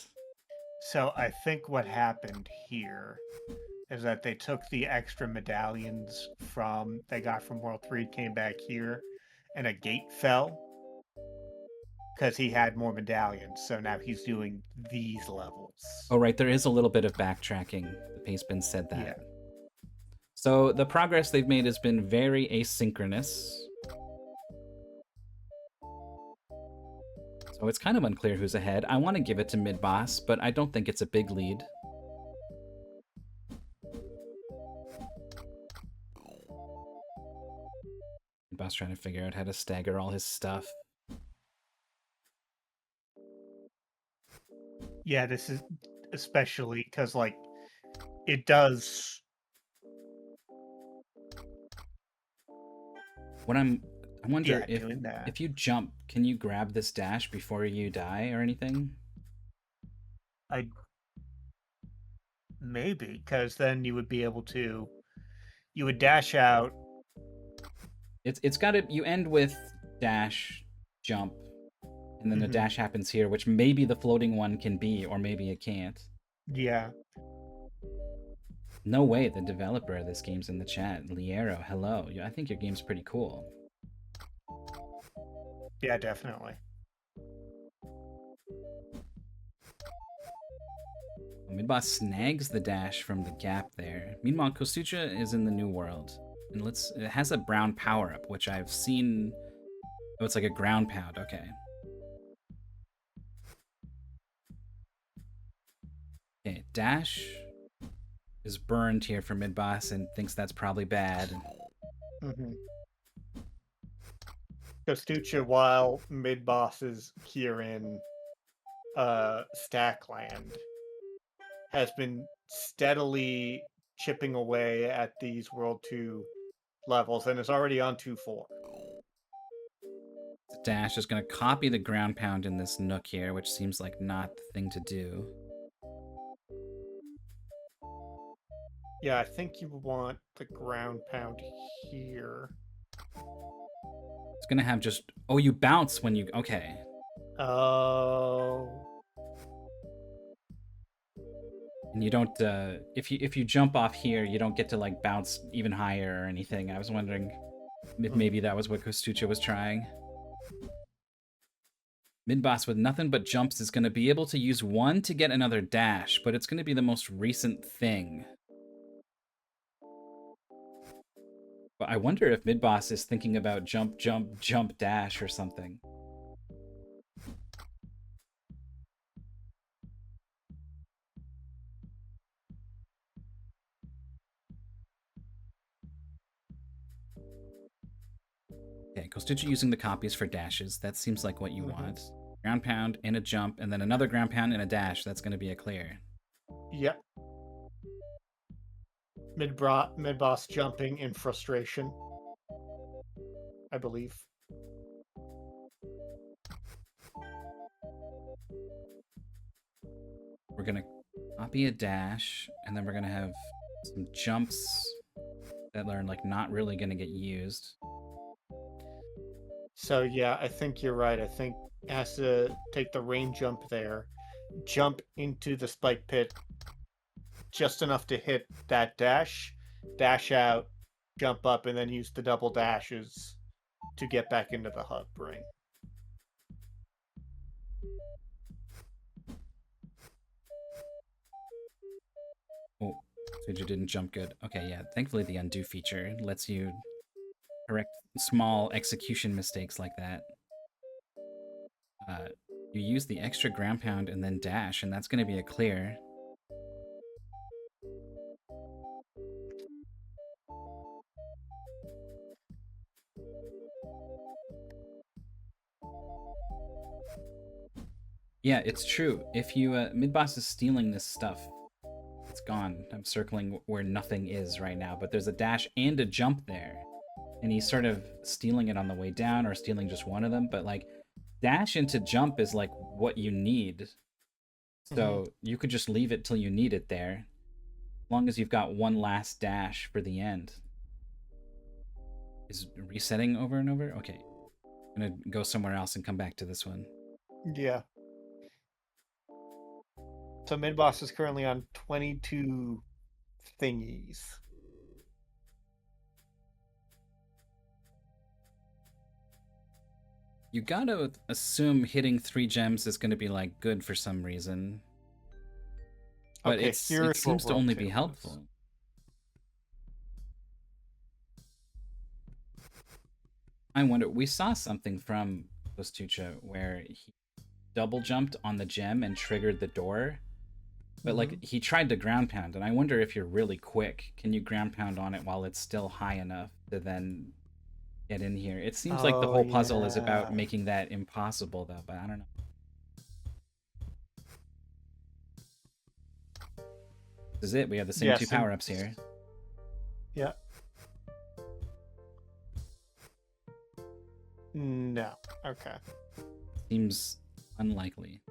So I think what happened here is that they took the extra medallions from they got from World 3, came back here, and a gate fell because he had more medallions. So now he's doing these levels. Oh, right, there is a little bit of backtracking. The Pastebin said Yeah. that. So the progress they've made has been very asynchronous. So it's kind of unclear who's ahead. I want to give it to Midboss, but I don't think it's a big lead. Midboss trying to figure out how to stagger all his stuff. Yeah, this is especially because, like, it does. What I wonder Yeah, doing that. if you jump, can you grab this dash before you die or anything? I maybe because then you would be able to. You would dash out. It's got to, you end with dash, jump, and then the Mhm. dash happens here, which maybe the floating one can be, or maybe it can't. Yeah. No way, the developer of this game's in the chat. Liero, hello. I think your game's pretty cool. Yeah, definitely. Midboss snags the dash from the gap there. Meanwhile, Kostucha is in the new world. And it has a brown power-up, which I've seen. Oh, it's like a ground pound, okay. Okay, dash is burned here for Midboss and thinks that's probably bad. Mm-hmm. Kostucha, while Midboss is here in Stackland, has been steadily chipping away at these World 2 levels and is already on 2-4. Dash is going to copy the ground pound in this nook here, which seems like not the thing to do. Yeah, I think you want the ground pound here. It's going to have just... Oh, you bounce when you... Okay. Oh. And you don't... if you jump off here, you don't get to, like, bounce even higher or anything. I was wondering if maybe that was what Kostucha was trying. Midboss with nothing but jumps is going to be able to use one to get another dash, but it's going to be the most recent thing. But I wonder if Midboss is thinking about jump, jump, jump, dash or something. Okay, Kostucha using the copies for dashes. That seems like what you want. Ground pound and a jump, and then another ground pound and a dash. That's going to be a clear. Yep. Midboss jumping in frustration, I believe. We're going to copy a dash, and then we're going to have some jumps that are like not really going to get used. So yeah, I think you're right. I think it has to take the rain jump there, jump into the spike pit just enough to hit that dash, dash out, jump up, and then use the double dashes to get back into the hub ring. Oh, Fidget didn't jump good. Okay, yeah. Thankfully, the undo feature lets you correct small execution mistakes like that. You use the extra ground pound and then dash, and that's going to be a clear. Yeah, it's true. If you Midboss is stealing this stuff, it's gone. I'm circling where nothing is right now, but there's a dash and a jump there, and he's sort of stealing it on the way down or stealing just one of them. But like, dash into jump is like what you need, so you could just leave it till you need it there, as long as you've got one last dash for the end. Is resetting over and over? Okay, I'm gonna go somewhere else and come back to this one. Yeah. So Midboss is currently on 22 thingies. You gotta assume hitting 3 gems is gonna be like good for some reason. But Okay, it seems to only be helpful. I wonder, we saw something from Kostucha where he double jumped on the gem and triggered the door. But like, he tried to ground pound, and I wonder if you're really quick, can you ground pound on it while it's still high enough to then get in here? It seems like the whole puzzle is about making that impossible, though, but I don't know. This is it. We have the same 2 power-ups here. Yeah. No. Okay. Seems unlikely.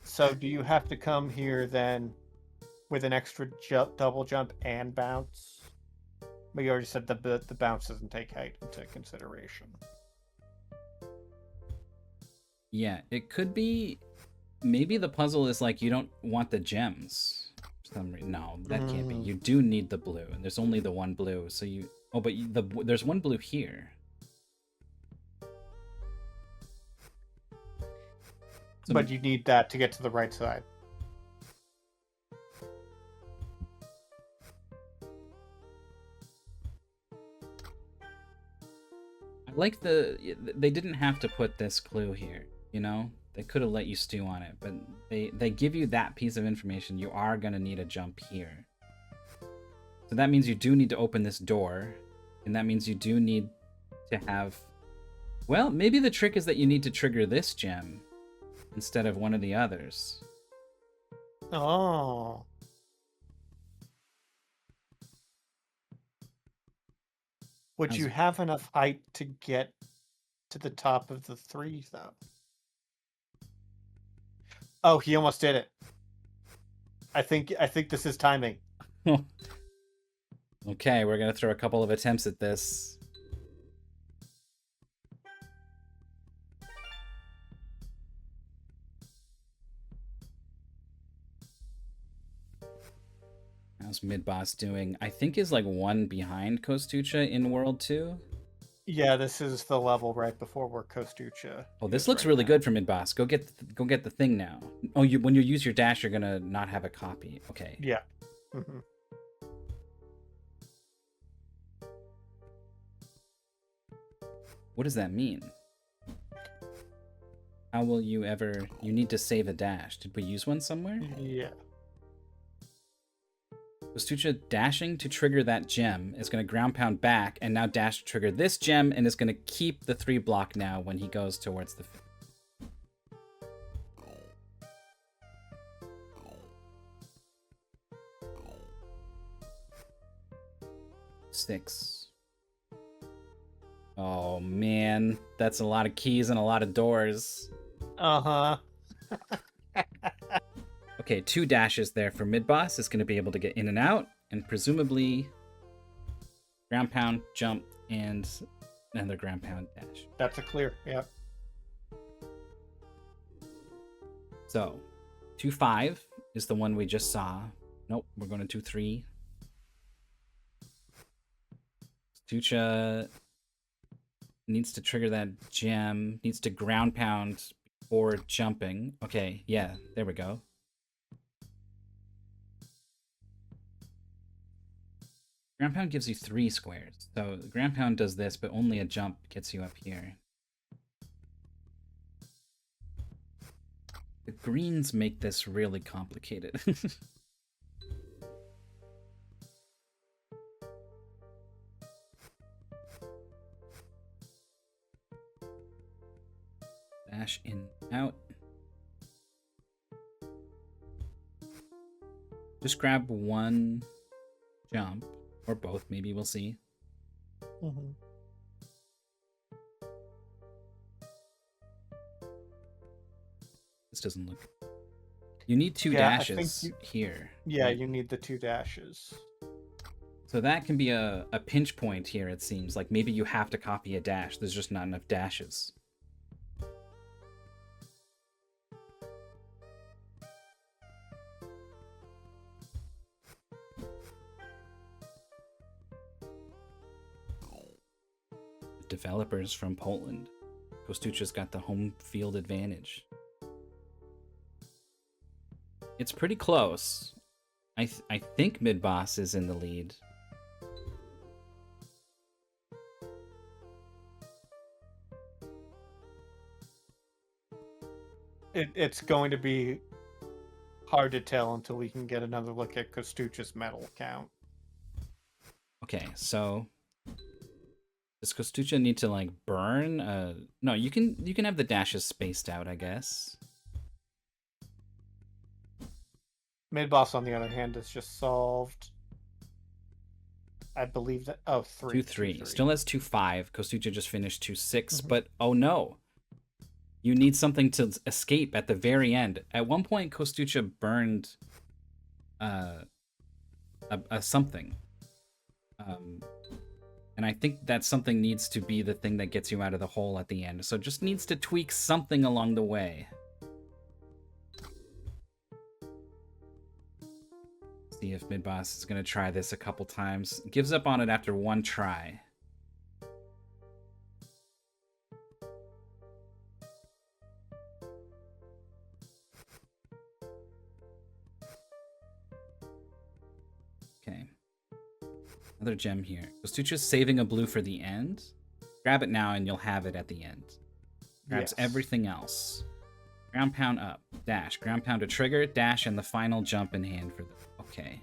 So do you have to come here then with an extra double jump and bounce? But you already said the bounce doesn't take height into consideration. Yeah, it could be... Maybe the puzzle is like you don't want the gems. For some reason. No, that can't be. You do need the blue, and there's only the one blue, so you... Oh, but there's one blue here. So but you need that to get to the right side. I like they didn't have to put this clue here, you know? They could have let you stew on it, but they give you that piece of information. You are going to need a jump here. So that means you do need to open this door, and that means you do need to have... Well, maybe the trick is that you need to trigger this gem instead of one of the others. Oh. Would you have enough height to get to the top of the 3, though? Oh, he almost did it. I think this is timing. Okay, we're gonna throw a couple of attempts at this. How's Midboss doing? I think is like 1 behind Kostucha in World 2. Yeah, this is the level right before where Kostucha. Oh, this looks really good for Midboss. Go get the thing now. Oh, when you use your dash, you're gonna not have a copy. Okay. Yeah. What does that mean? How will you ever... You need to save a dash. Did we use one somewhere? Yeah. Kostucha dashing to trigger that gem is going to ground pound back, and now dash to trigger this gem, and is going to keep the 3 block now when he goes towards the 5th. Six. Oh man, that's a lot of keys and a lot of doors. Uh-huh. Okay, 2 dashes there for Midboss. Is going to be able to get in and out, and presumably ground pound, jump, and another ground pound dash. That's a clear. Yeah. So 2-5 is the one we just saw. Nope, we're going to 2-3. Kostucha needs to trigger that gem, needs to ground pound before jumping. Okay, yeah, there we go. Ground pound gives you 3 squares. So the ground pound does this, but only a jump gets you up here. The greens make this really complicated. Dash in, out. Just grab one jump, or both, maybe we'll see. Mm-hmm. This doesn't look... You need 2 dashes here. Yeah, you need the 2 dashes. So that can be a pinch point here, it seems. Like, maybe you have to copy a dash. There's just not enough dashes. Developers from Poland. Kostucha's got the home field advantage. It's pretty close. I think Midboss is in the lead. It's going to be hard to tell until we can get another look at Kostucha's medal count. Okay, so does Kostucha need to like burn? No, you can have the dashes spaced out, I guess. Midboss, on the other hand, is just solved. I believe that 3. 2-3. Still has 2-5. Kostucha just finished 2-6, but oh no. You need something to escape at the very end. At one point, Kostucha burned a something. And I think that something needs to be the thing that gets you out of the hole at the end. So it just needs to tweak something along the way. See if Midboss is going to try this a couple times. Gives up on it after 1 try. Okay. Another gem here. Kostucha's saving a blue for the end. Grab it now and you'll have it at the end. Grabs everything else. Ground pound up. Dash. Ground pound to trigger. Dash and the final jump in hand for the... Okay.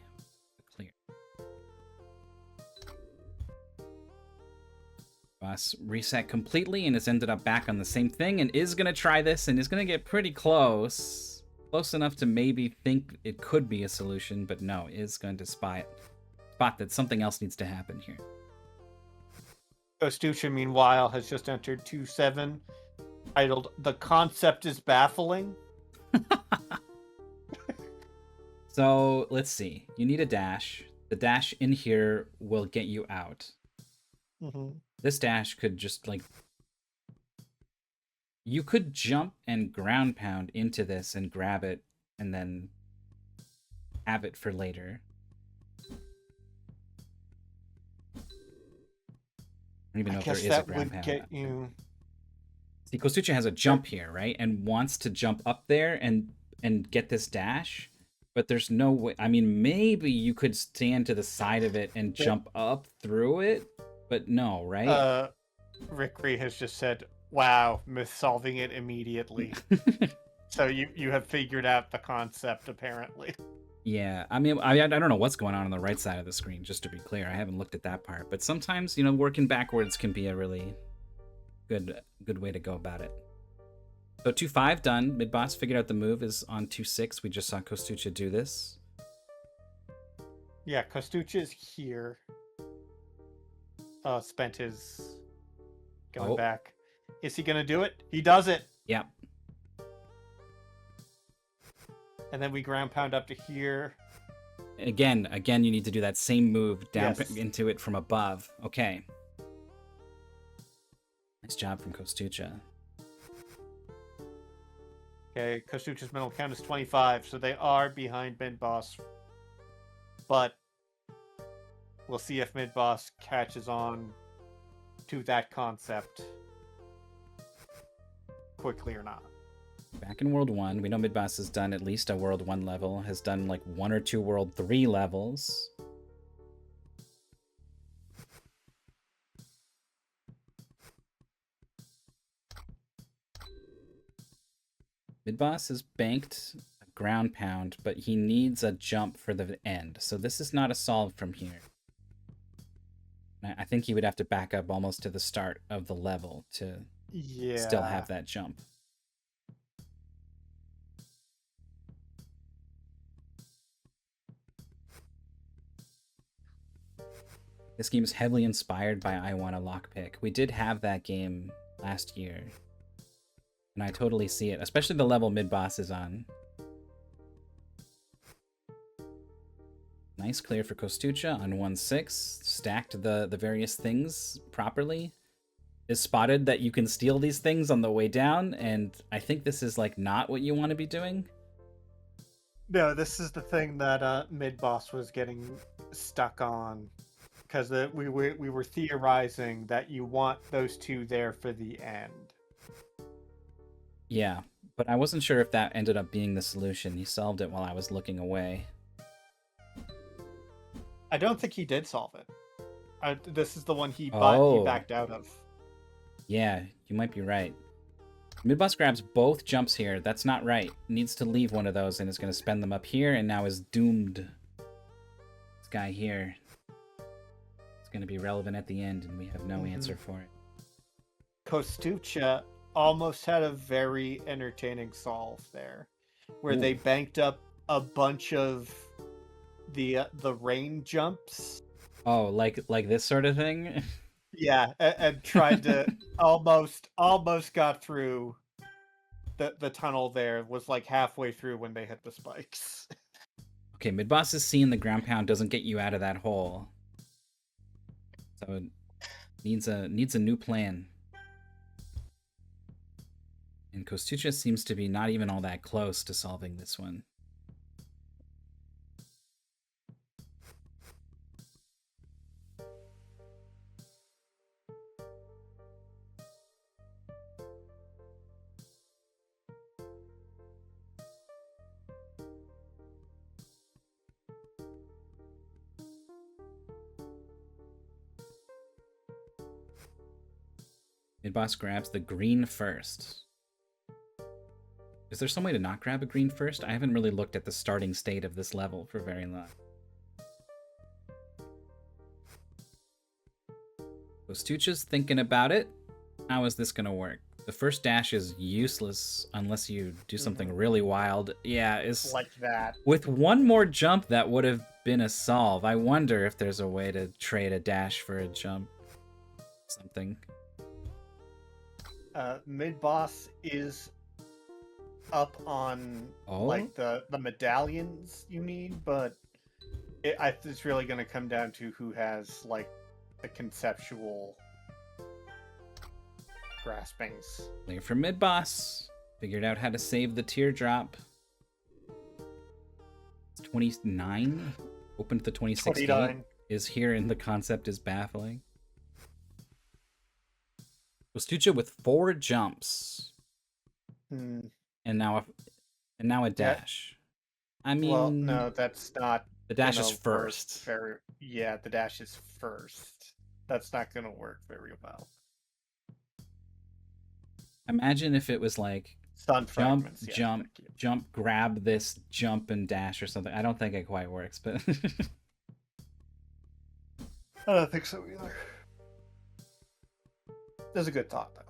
Clear. Boss reset completely and has ended up back on the same thing and is going to try this and is going to get pretty close. Close enough to maybe think it could be a solution, but no, is going to spot that something else needs to happen here. Kostucha, meanwhile, has just entered 2-7, titled "The Concept is Baffling." So let's see. You need a dash. The dash in here will get you out. Mm-hmm. This dash could just like... You could jump and ground pound into this and grab it and then have it for later. I don't even know if there is a ground pound. Get you... See, Kostucha has a jump here, right? And wants to jump up there and get this dash. But there's no way... I mean, maybe you could stand to the side of it and jump up through it. But no, right? Rick has just said, wow, solving it immediately. So you have figured out the concept, apparently. Yeah, I mean, I don't know what's going on the right side of the screen, just to be clear. I haven't looked at that part. But sometimes, you know, working backwards can be a really good way to go about it. So 2-5 done. Midboss figured out the move is on 2-6. We just saw Kostucha do this. Yeah, Kostucha is here. Spent his going back. Is he gonna do it? He does it. Yeah. And then we ground pound up to here. Again, you need to do that same move down into it from above. Okay. Nice job from Kostucha. Okay, Kostucha's mental count is 25, so they are behind Midboss. But we'll see if Midboss catches on to that concept quickly or not. Back in World 1, we know Midboss has done at least a World 1 level, has done like 1 or 2 World 3 levels. Midboss has banked a ground pound, but he needs a jump for the end. So this is not a solve from here. I think he would have to back up almost to the start of the level to still have that jump. This game is heavily inspired by I Want a Lockpick. We did have that game last year. And I totally see it, especially the level Midboss is on. Nice clear for Kostucha on 1-6. Stacked the various things properly. Is spotted that you can steal these things on the way down, and I think this is like not what you want to be doing. No, this is the thing that Midboss was getting stuck on, because we were theorizing that you want those two there for the end. Yeah, but I wasn't sure if that ended up being the solution. He solved it while I was looking away. I don't think he did solve it. This is the one he backed out of. Yeah, you might be right. Midboss grabs both jumps here. That's not right. Needs to leave one of those and is going to spend them up here and now is doomed. This guy here. It's going to be relevant at the end and we have no answer for it. Kostucha almost had a very entertaining solve there, where they banked up a bunch of the rain jumps. Oh, like this sort of thing? Yeah, and tried to almost got through the tunnel there, was like halfway through when they hit the spikes. Okay, Midboss is seeing the ground pound doesn't get you out of that hole. So it needs a new plan. And Kostucha seems to be not even all that close to solving this one. Midboss grabs the green first. Is there some way to not grab a green first? I haven't really looked at the starting state of this level for very long. Kostucha's thinking about it. How is this gonna work? The first dash is useless unless you do something really wild. Yeah, it's like that. With one more jump, that would have been a solve. I wonder if there's a way to trade a dash for a jump. Something. Midboss is up on like the medallions you need, but it's really going to come down to who has like the conceptual graspings. Later for Midboss. Figured out how to save the teardrop. It's 29. Open to the 26 gate. Is here and the concept is baffling. Kostucha with 4 jumps. And now a dash. I mean, well, no, that's not. The dash is first. Yeah, the dash is first. That's not going to work very well. Imagine if it was like jump, grab this, jump and dash or something. I don't think it quite works, but I don't think so either. That's a good thought, though.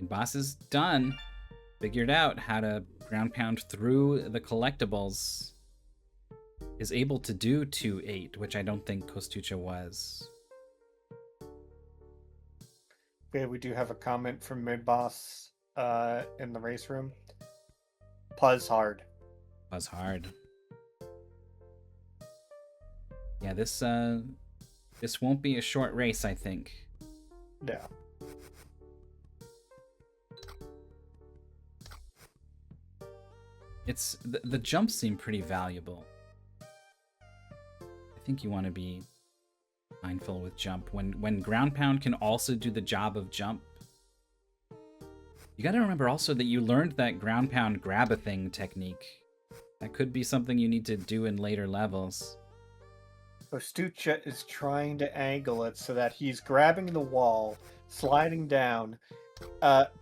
Midboss is done. Figured out how to ground pound through the collectibles. Is able to do 2-8, which I don't think Kostucha was. Okay, we do have a comment from Midboss in the race room. Puzz hard. Puzz hard. Yeah, this won't be a short race, I think. Yeah. It's the jumps seem pretty valuable. I think you want to be mindful with jump when ground pound can also do the job of jump. You got to remember also that you learned that ground pound grab a thing technique. That could be something you need to do in later levels. Kostucha is trying to angle it so that he's grabbing the wall, sliding down,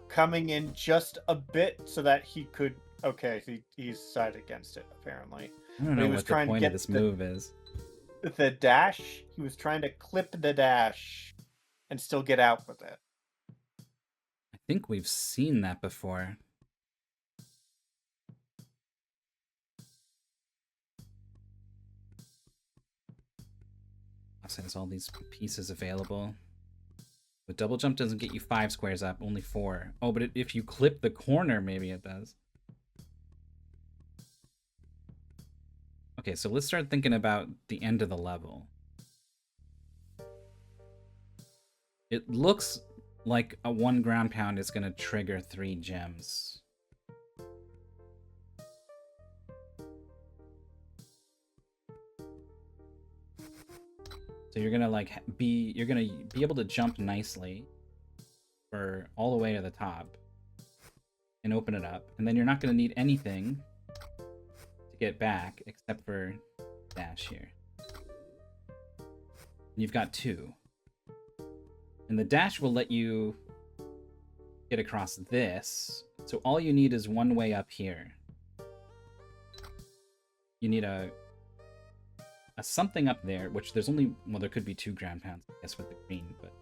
coming in just a bit so that he could. Okay, he's sided against it apparently. I don't know what the point of this move is. The dash. He was trying to clip the dash and still get out with it. I think we've seen that before. Has all these pieces available. But double jump doesn't get you 5 squares up, only 4. Oh, but if you clip the corner, maybe it does. Okay, so let's start thinking about the end of the level. It looks like a 1 ground pound is going to trigger 3 gems. So you're gonna be able to jump nicely for all the way to the top and open it up, and then you're not gonna need anything to get back except for dash here. And you've got 2, and the dash will let you get across this. So all you need is 1 way up here. You need a something up there, which there's only, well, there could be 2 ground pounds, I guess, with the green, but...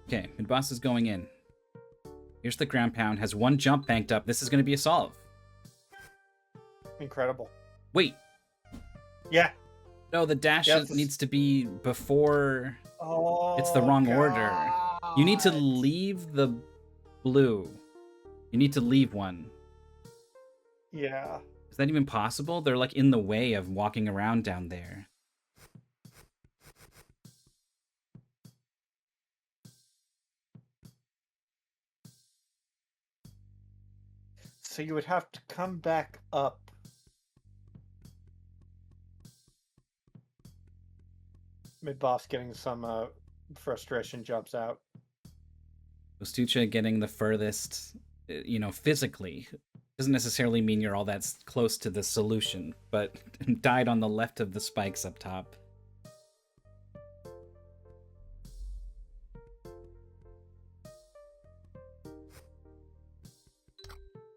Okay, Midboss is going in. Here's the ground pound, has 1 jump banked up. This is going to be a solve. Incredible. Wait. Yeah. No, the dash needs to be before... Oh, it's the wrong God. order. You need to leave the blue. You need to leave 1. Yeah. Is that even possible? They're like in the way of walking around down there. So you would have to come back up. Midboss getting some frustration jumps out. Kostucha getting the furthest, physically. Doesn't necessarily mean you're all that close to the solution, but died on the left of the spikes up top.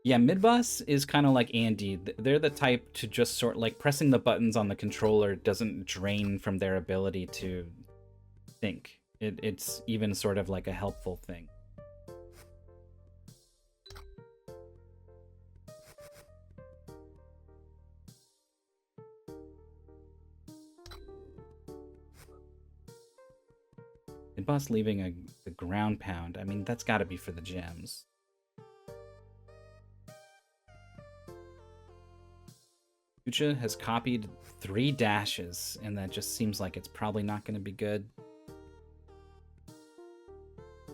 Yeah, Midboss is kind of like Andy. They're the type to just sort like pressing the buttons on the controller doesn't drain from their ability to think. It's even sort of like a helpful thing. Midboss leaving the ground pound. I mean, that's got to be for the gems. Kostucha has copied 3 dashes, and that just seems like it's probably not going to be good.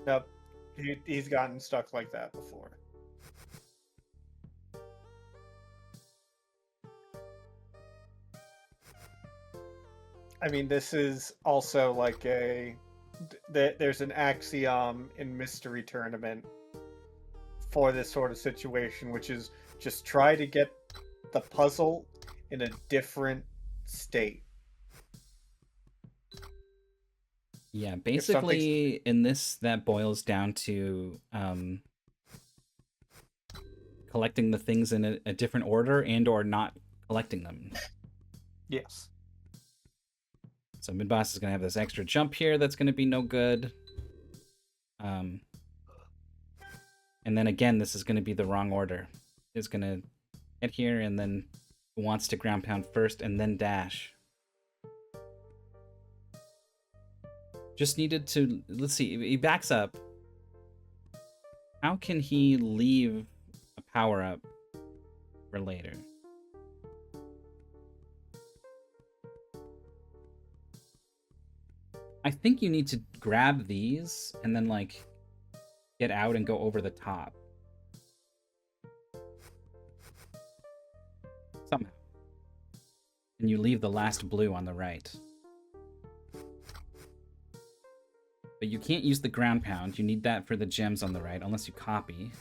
Yep. He's gotten stuck like that before. I mean, this is also like there's an axiom in Mystery Tournament for this sort of situation, which is just try to get the puzzle in a different state. Yeah, basically in this, that boils down to collecting the things in a different order and or not collecting them. Yes. So Midboss is going to have this extra jump here that's going to be no good. And then again, this is going to be the wrong order. It's going to get here and then wants to ground pound first and then dash. Just needed to, let's see, he backs up. How can he leave a power-up for later? I think you need to grab these and then, like, get out and go over the top. Somehow. And you leave the last blue on the right. But you can't use the ground pound. You need that for the gems on the right, unless you copy.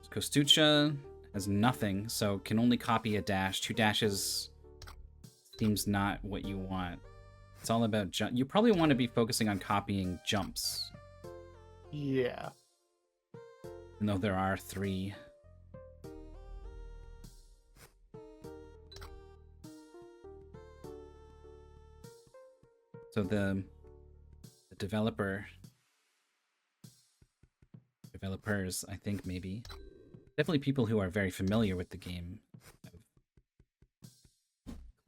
Kostucha has nothing, so can only copy a dash. 2 dashes seems not what you want. It's all about jump. You probably want to be focusing on copying jumps. Yeah. Even though there are 3. So the developers, I think, maybe. Definitely people who are very familiar with the game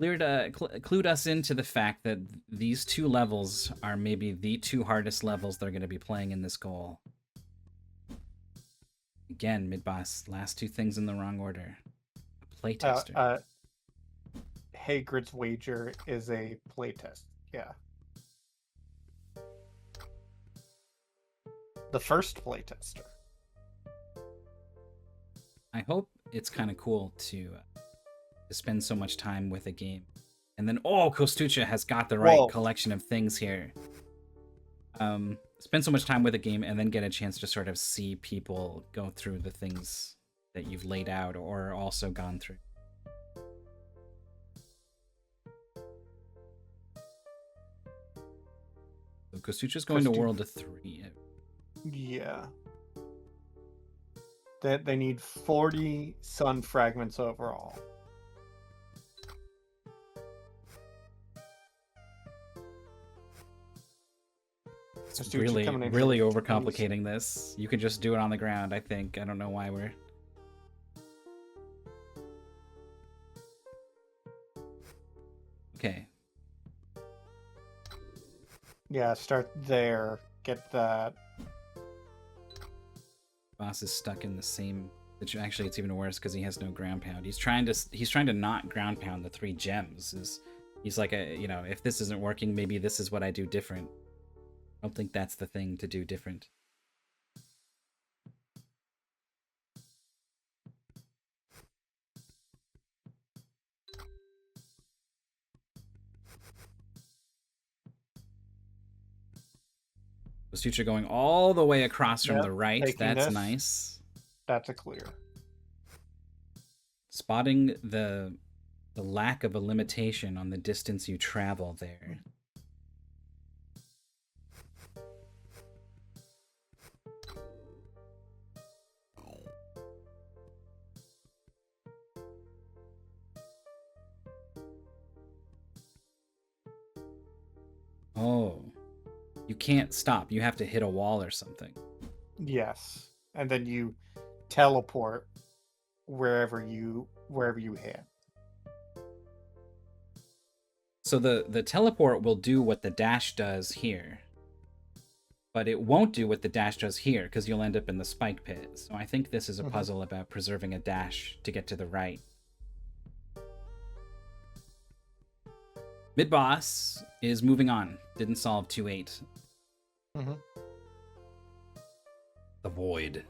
clued us into the fact that these 2 levels are maybe the 2 hardest levels they're going to be playing in this goal. Again, Midboss, last 2 things in the wrong order. A playtester. Hagrid's Wager is a playtest. Yeah. The first playtester. I hope it's kind of cool to spend so much time with a game. And then, Kostucha has got the right collection of things here. Spend so much time with a game and then get a chance to sort of see people go through the things that you've laid out or also gone through. So Kostucha's going to World of 3. Yeah. They need 40 sun fragments overall. It's really overcomplicating this. You could just do it on the ground, I think. I don't know why we're... Okay. Yeah, start there. Get that. Boss is stuck in the same... Actually, it's even worse because he has no ground pound. He's trying to not ground pound the 3 gems. He's like, if this isn't working, maybe this is what I do different. I don't think that's the thing to do different. Kostucha going all the way across from the right. That's nice. That's a clear. Spotting the lack of a limitation on the distance you travel there. Oh, you can't stop. You have to hit a wall or something. Yes, and then you teleport wherever you hit. So the teleport will do what the dash does here, but it won't do what the dash does here because you'll end up in the spike pit. So I think this is a puzzle about preserving a dash to get to the right. Midboss is moving on. Didn't solve 2-8. The Void.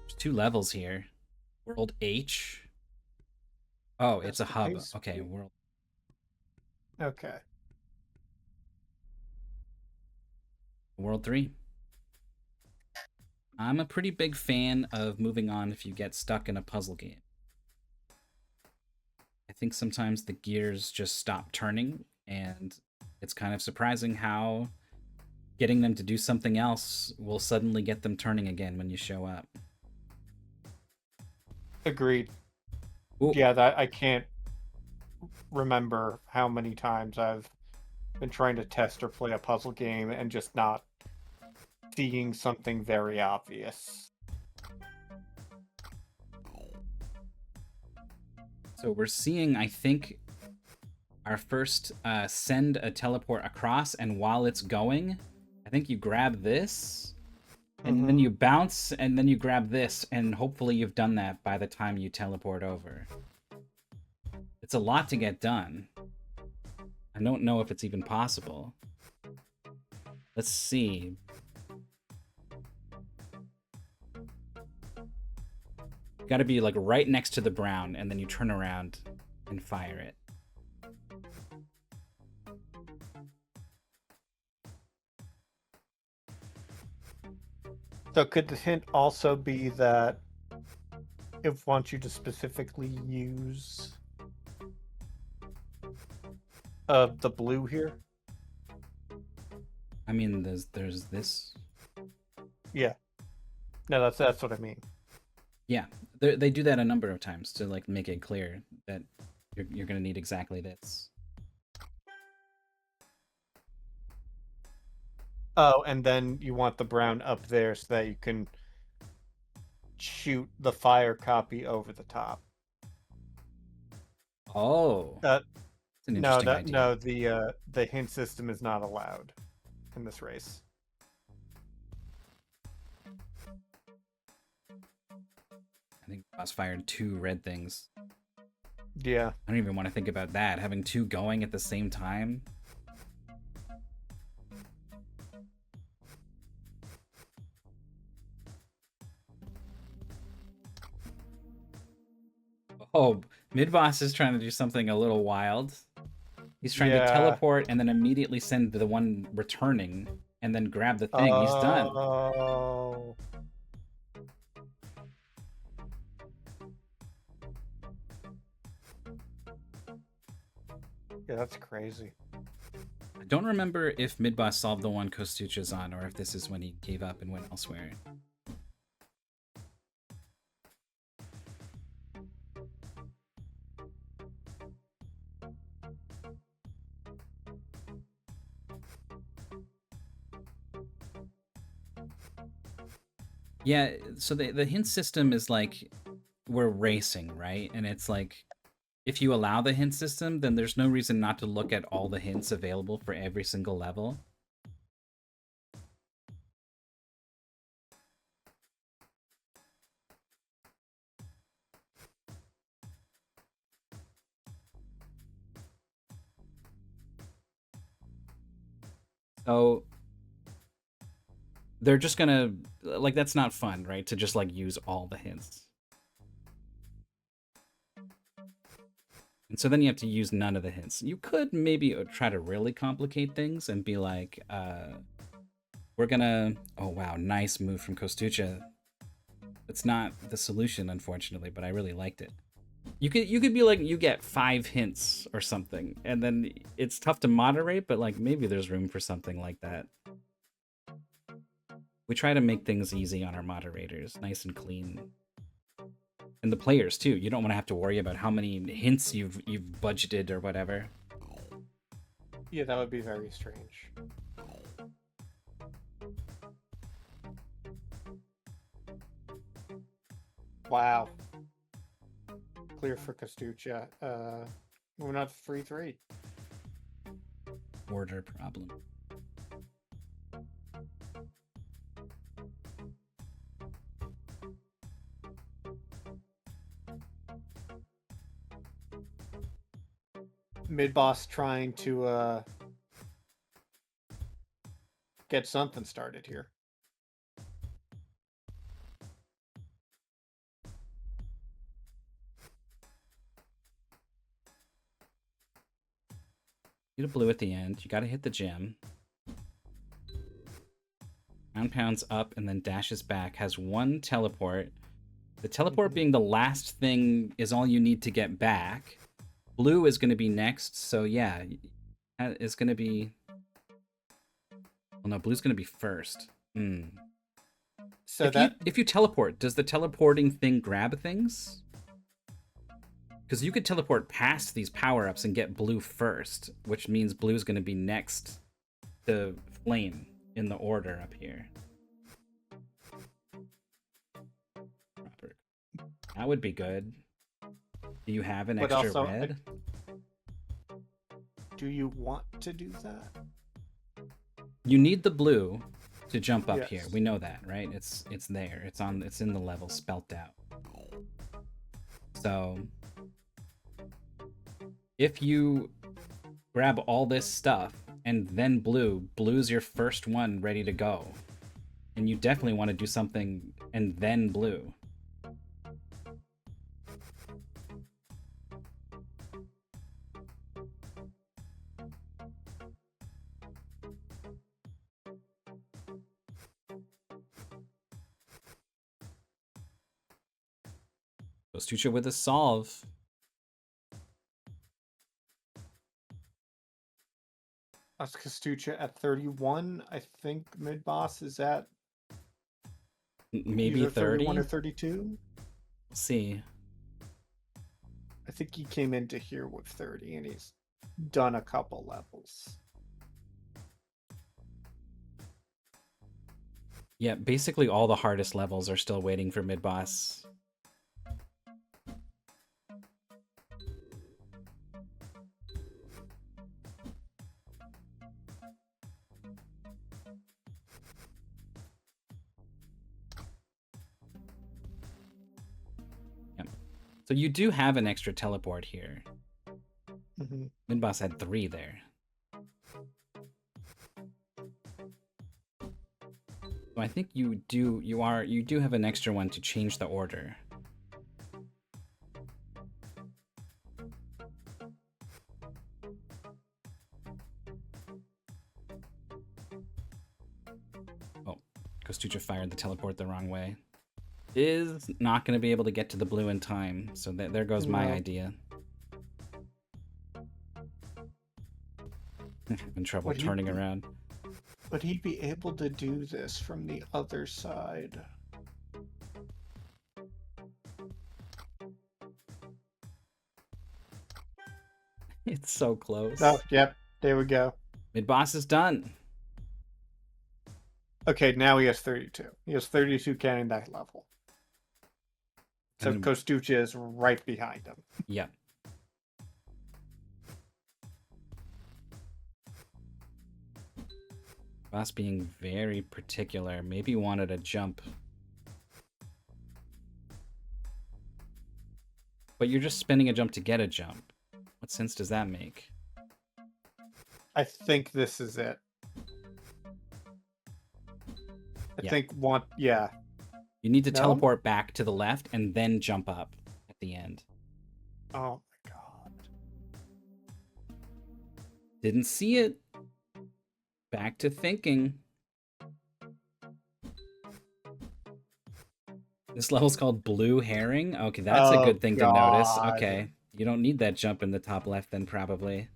There's 2 levels here. World H. Oh, it's a hub. Okay, world. Okay. World 3. I'm a pretty big fan of moving on if you get stuck in a puzzle game. I think sometimes the gears just stop turning, and it's kind of surprising how getting them to do something else will suddenly get them turning again when you show up. Agreed. Ooh. Yeah, that I can't remember how many times I've been trying to test or play a puzzle game and just not seeing something very obvious. So we're seeing, I think, our first send a teleport across, and while it's going, I think you grab this, And then you bounce, and then you grab this, and hopefully you've done that by the time you teleport over. It's a lot to get done. I don't know if it's even possible. Let's see. Got to be like right next to the brown, and then you turn around and fire it. So could the hint also be that it wants you to specifically use the blue here? I mean, there's this. Yeah. No, that's what I mean. Yeah, they do that a number of times to like make it clear that you're gonna need exactly this. Oh, and then you want the brown up there so that you can shoot the fire copy over the top. Oh, that's an interesting idea. No, the hint system is not allowed in this race. I think Boss fired 2 red things. Yeah. I don't even want to think about that. Having 2 going at the same time. Oh, Midboss is trying to do something a little wild. He's trying to teleport and then immediately send the one returning and then grab the thing. He's done. Oh. Yeah, that's crazy. I don't remember if Midboss solved the one Kostucha's on or if this is when he gave up and went elsewhere. Yeah, so the hint system is like we're racing, right? And it's like if you allow the hint system, then there's no reason not to look at all the hints available for every single level. So they're just gonna, like, that's not fun, right? To just like use all the hints. And so then you have to use none of the hints. You could maybe try to really complicate things and be like, we're gonna, oh wow, nice move from Kostucha. It's not the solution, unfortunately, but I really liked it. You could be like, you get 5 hints or something, and then it's tough to moderate, but like maybe there's room for something like that. We try to make things easy on our moderators, nice and clean. And the players too. You don't want to have to worry about how many hints you've budgeted or whatever. Yeah, that would be very strange. Wow. Clear for Kostucha. We're not 3-3. Order problem. Midboss trying to get something started here. Get a blue at the end. You gotta hit the gem. Ground pounds up and then dashes back. Has 1 teleport. The teleport being the last thing is all you need to get back. Blue is going to be next, so yeah, it's going to be... Well, no, blue's going to be first. So if you teleport, does the teleporting thing grab things? Because you could teleport past these power-ups and get blue first, which means blue's going to be next to flame in the order up here. That would be good. Do you have an extra also, red? Do you want to do that? You need the blue, to jump up here. Yes. We know that, right? It's there. It's in the level spelt out. So if you grab all this stuff and then blue's your first one ready to go. And you definitely want to do something and then blue. Kostucha with a solve. That's Kostucha at 31. I think Midboss is at Maybe either 30? 31 or 32. We'll see. I think he came into here with 30, and he's done a couple levels. Yeah, basically all the hardest levels are still waiting for Midboss. So you do have an extra teleport here. Midboss had 3 there. So I think you do have an extra one to change the order. Oh, Kostucha fired the teleport the wrong way. Is not going to be able to get to the blue in time, so there goes my idea. Having trouble turning around. Would he be able to do this from the other side? It's so close. Oh, yep. There we go. Midboss is done. Okay, now he has 32. He has 32 counting that level. So Kostucha is right behind him. Yep. Boss being very particular. Maybe wanted a jump. But you're just spending a jump to get a jump. What sense does that make? I think this is it. I think yeah. You need to teleport back to the left and then jump up at the end. Oh my god. Didn't see it. Back to thinking. This level's called Blue Herring? Okay, that's a good thing to notice. Okay. You don't need that jump in the top left then, probably.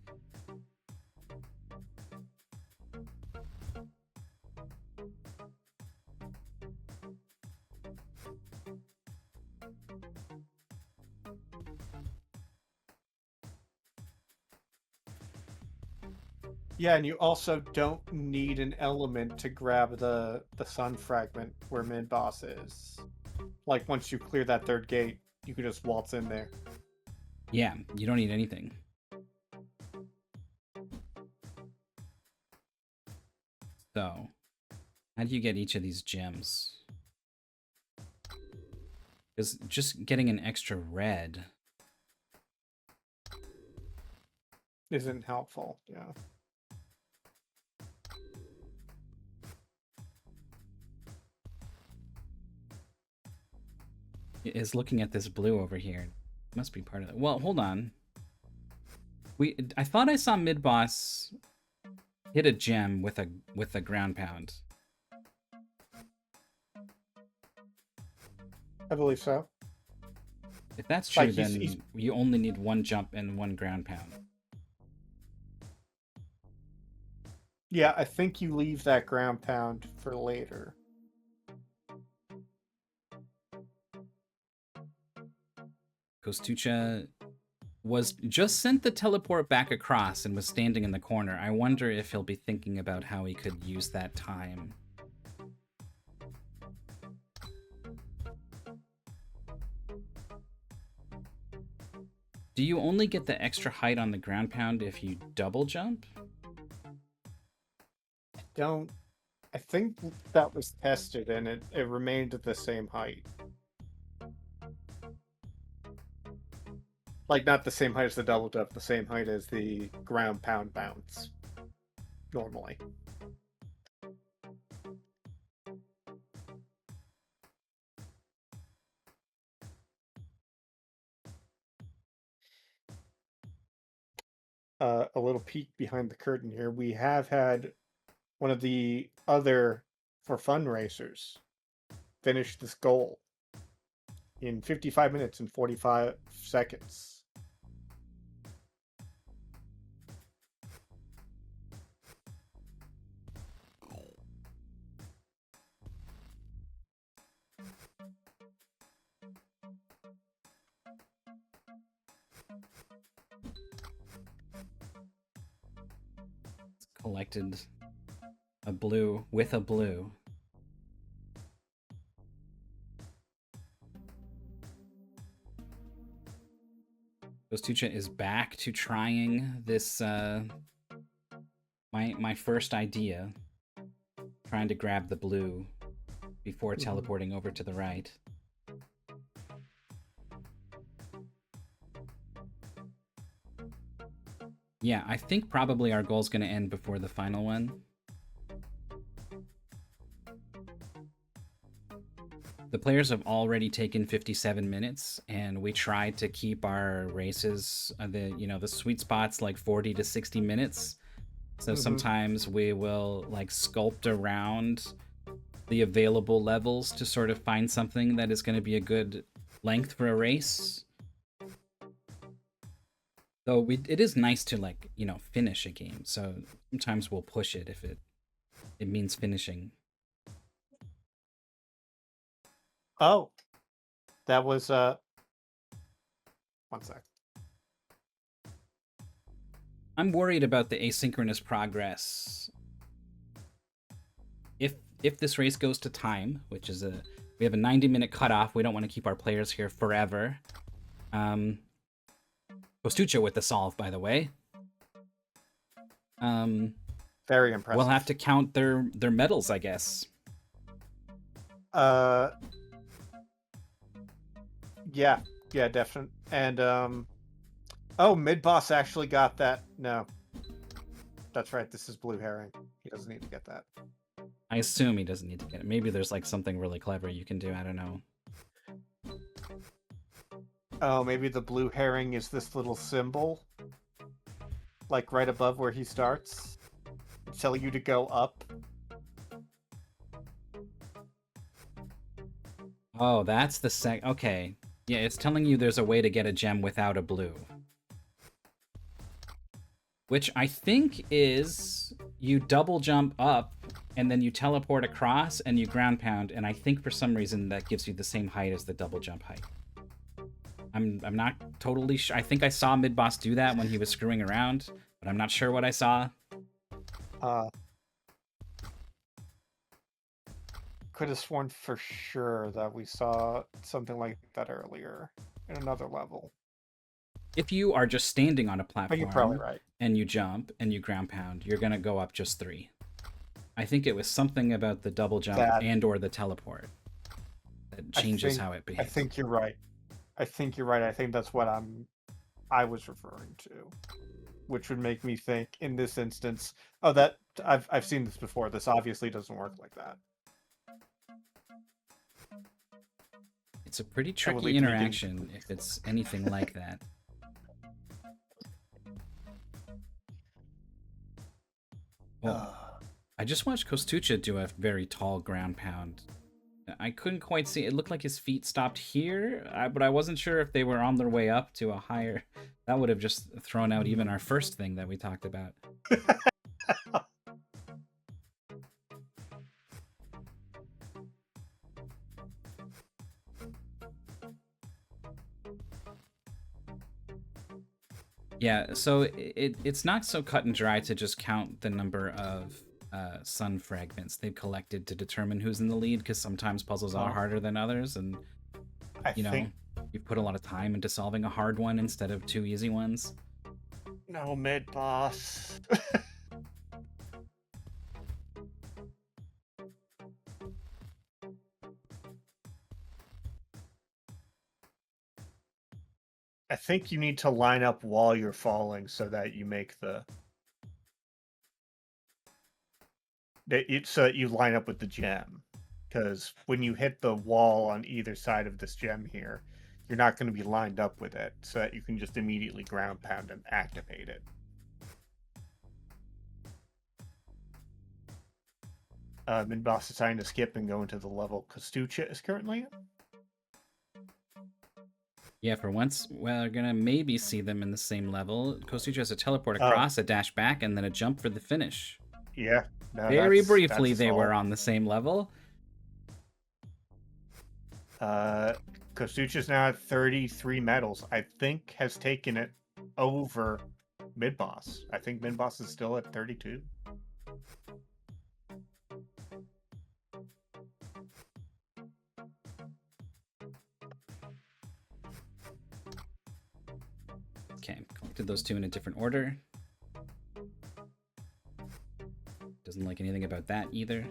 Yeah, and you also don't need an element to grab the sun fragment where Midboss is. Like, once you clear that third gate, you can just waltz in there. Yeah, you don't need anything. So, how do you get each of these gems? Because just getting an extra red isn't helpful, yeah. Is looking at this blue over here. Must be part of it. Well, hold on. I thought I saw Midboss hit a gem with a ground pound. I believe so. If that's true, then you only need 1 jump and 1 ground pound. Yeah, I think you leave that ground pound for later. Kostucha was just sent the teleport back across and was standing in the corner. I wonder if he'll be thinking about how he could use that time. Do you only get the extra height on the ground pound if you double jump? I don't I think that was tested and it remained at the same height. Like, not the same height as the double jump, the same height as the ground pound bounce. Normally. A little peek behind the curtain here. We have had one of the other for fun racers finish this goal in 55 minutes and 45 seconds. Collected a blue with a blue. Kostucha is back to trying this, my first idea. Trying to grab the blue before teleporting over to the right. Yeah, I think probably our goal's gonna end before the final one. The players have already taken 57 minutes, and we tried to keep our races, the sweet spots like 40 to 60 minutes. So sometimes we will like sculpt around the available levels to sort of find something that is going to be a good length for a race. Though it is nice to like, finish a game. So sometimes we'll push it if it means finishing. Oh, that was one sec. I'm worried about the asynchronous progress. If this race goes to time, which is we have a 90-minute cutoff, we don't want to keep our players here forever. Kostucha with the solve, by the way. Very impressive. We'll have to count their medals, I guess. Yeah, definitely. And Midboss actually got that. No, that's right. This is Blue Herring. He doesn't need to get that. I assume he doesn't need to get it. Maybe there's like something really clever you can do. I don't know. Oh, maybe the Blue Herring is this little symbol, like right above where he starts, telling you to go up. Oh, that's the okay. Yeah, it's telling you there's a way to get a gem without a blue. Which I think is you double jump up and then you teleport across and you ground pound, and I think for some reason that gives you the same height as the double jump height. I'm not totally sure. I think I saw Midboss do that when he was screwing around, but I'm not sure what I saw. Could have sworn for sure that we saw something like that earlier in another level. If you are just standing on a platform, but you're probably right, and you jump and you ground pound, you're gonna go up just 3. I think it was something about the double jump and or the teleport that changes how it behaves. I think you're right. I think that's what I was referring to, which would make me think in this instance, oh, that I've seen this before. This obviously doesn't work like that. It's a pretty tricky interaction if it's anything like that. Well, I just watched Kostucha do a very tall ground pound. I couldn't quite see. It looked like his feet stopped here, but I wasn't sure if they were on their way up to a higher. That would have just thrown out even our first thing that we talked about. Yeah, so it's not so cut and dry to just count the number of sun fragments they've collected to determine who's in the lead, because sometimes puzzles are harder than others, and you've put a lot of time into solving a hard one instead of 2 easy ones. No, Midboss. I think you need to line up while you're falling so that you make so that you line up with the gem. Because when you hit the wall on either side of this gem here, you're not going to be lined up with it, so that you can just immediately ground pound and activate it. Midboss is trying to skip and go into the level Kostucha is currently at. Yeah, for once, we're gonna maybe see them in the same level. Kostucha has a teleport across, a dash back, and then a jump for the finish. Yeah. No, Very that's briefly, a they were solve. on the same level. Kostucha's now at 33 medals. I think has taken it over Midboss. I think Midboss is still at 32. Okay, collected those two in a different order. Doesn't like anything about that either.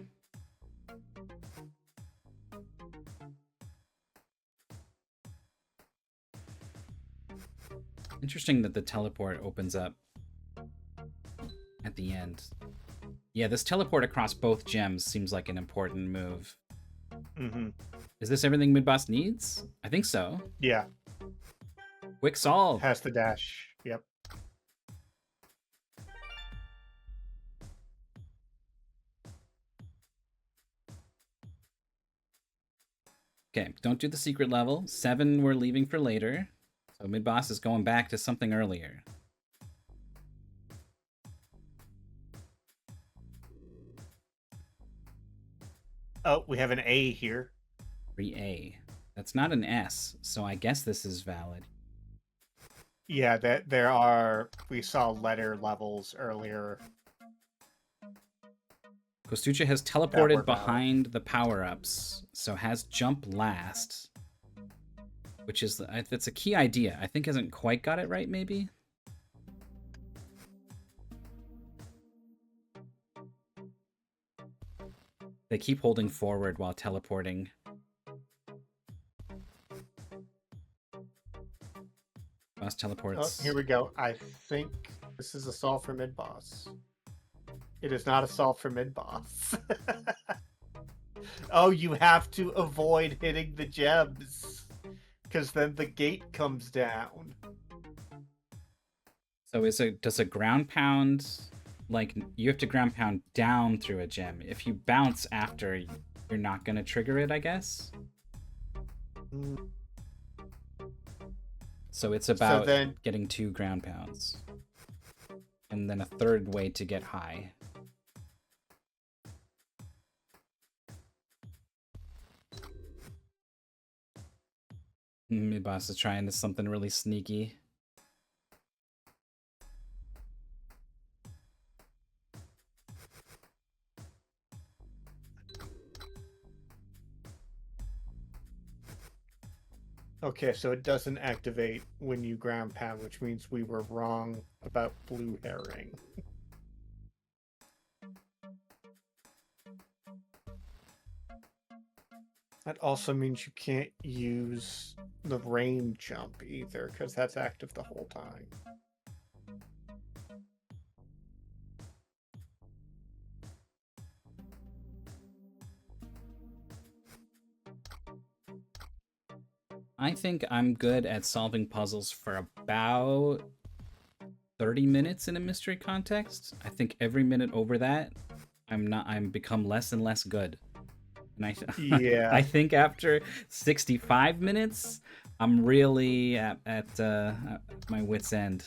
Interesting that the teleport opens up at the end. Yeah, this teleport across both gems seems like an important move. Mm-hmm. Is this everything Midboss needs? I think so. Yeah. Quick solve. Has the dash. Yep. Okay, don't do the secret level. 7 we're leaving for later. So Midboss is going back to something earlier. Oh, we have an A here. 3A. That's not an S, so I guess this is valid. Yeah, that there are. We saw letter levels earlier. Kostucha has teleported behind the power-ups, so has jump last. Which is, it's a key idea. I think hasn't quite got it right, maybe? They keep holding forward while teleporting. Boss teleports. Oh, here we go. I think this is a solve for Midboss. It is not a solve for Midboss. Oh, you have to avoid hitting the gems, because then the gate comes down. So does a ground pound, like, you have to ground pound down through a gem. If you bounce after, you're not going to trigger it, I guess? So it's about getting 2 ground pounds. And then a third way to get high. Midboss is trying to something really sneaky. Okay, so it doesn't activate when you ground pound, which means we were wrong about blue herring. That also means you can't use the rain jump either, because that's active the whole time. I think I'm good at solving puzzles for about 30 minutes in a mystery context. I think every minute over that, I'm become less and less good. And yeah. I think after 65 minutes, I'm really at my wit's end.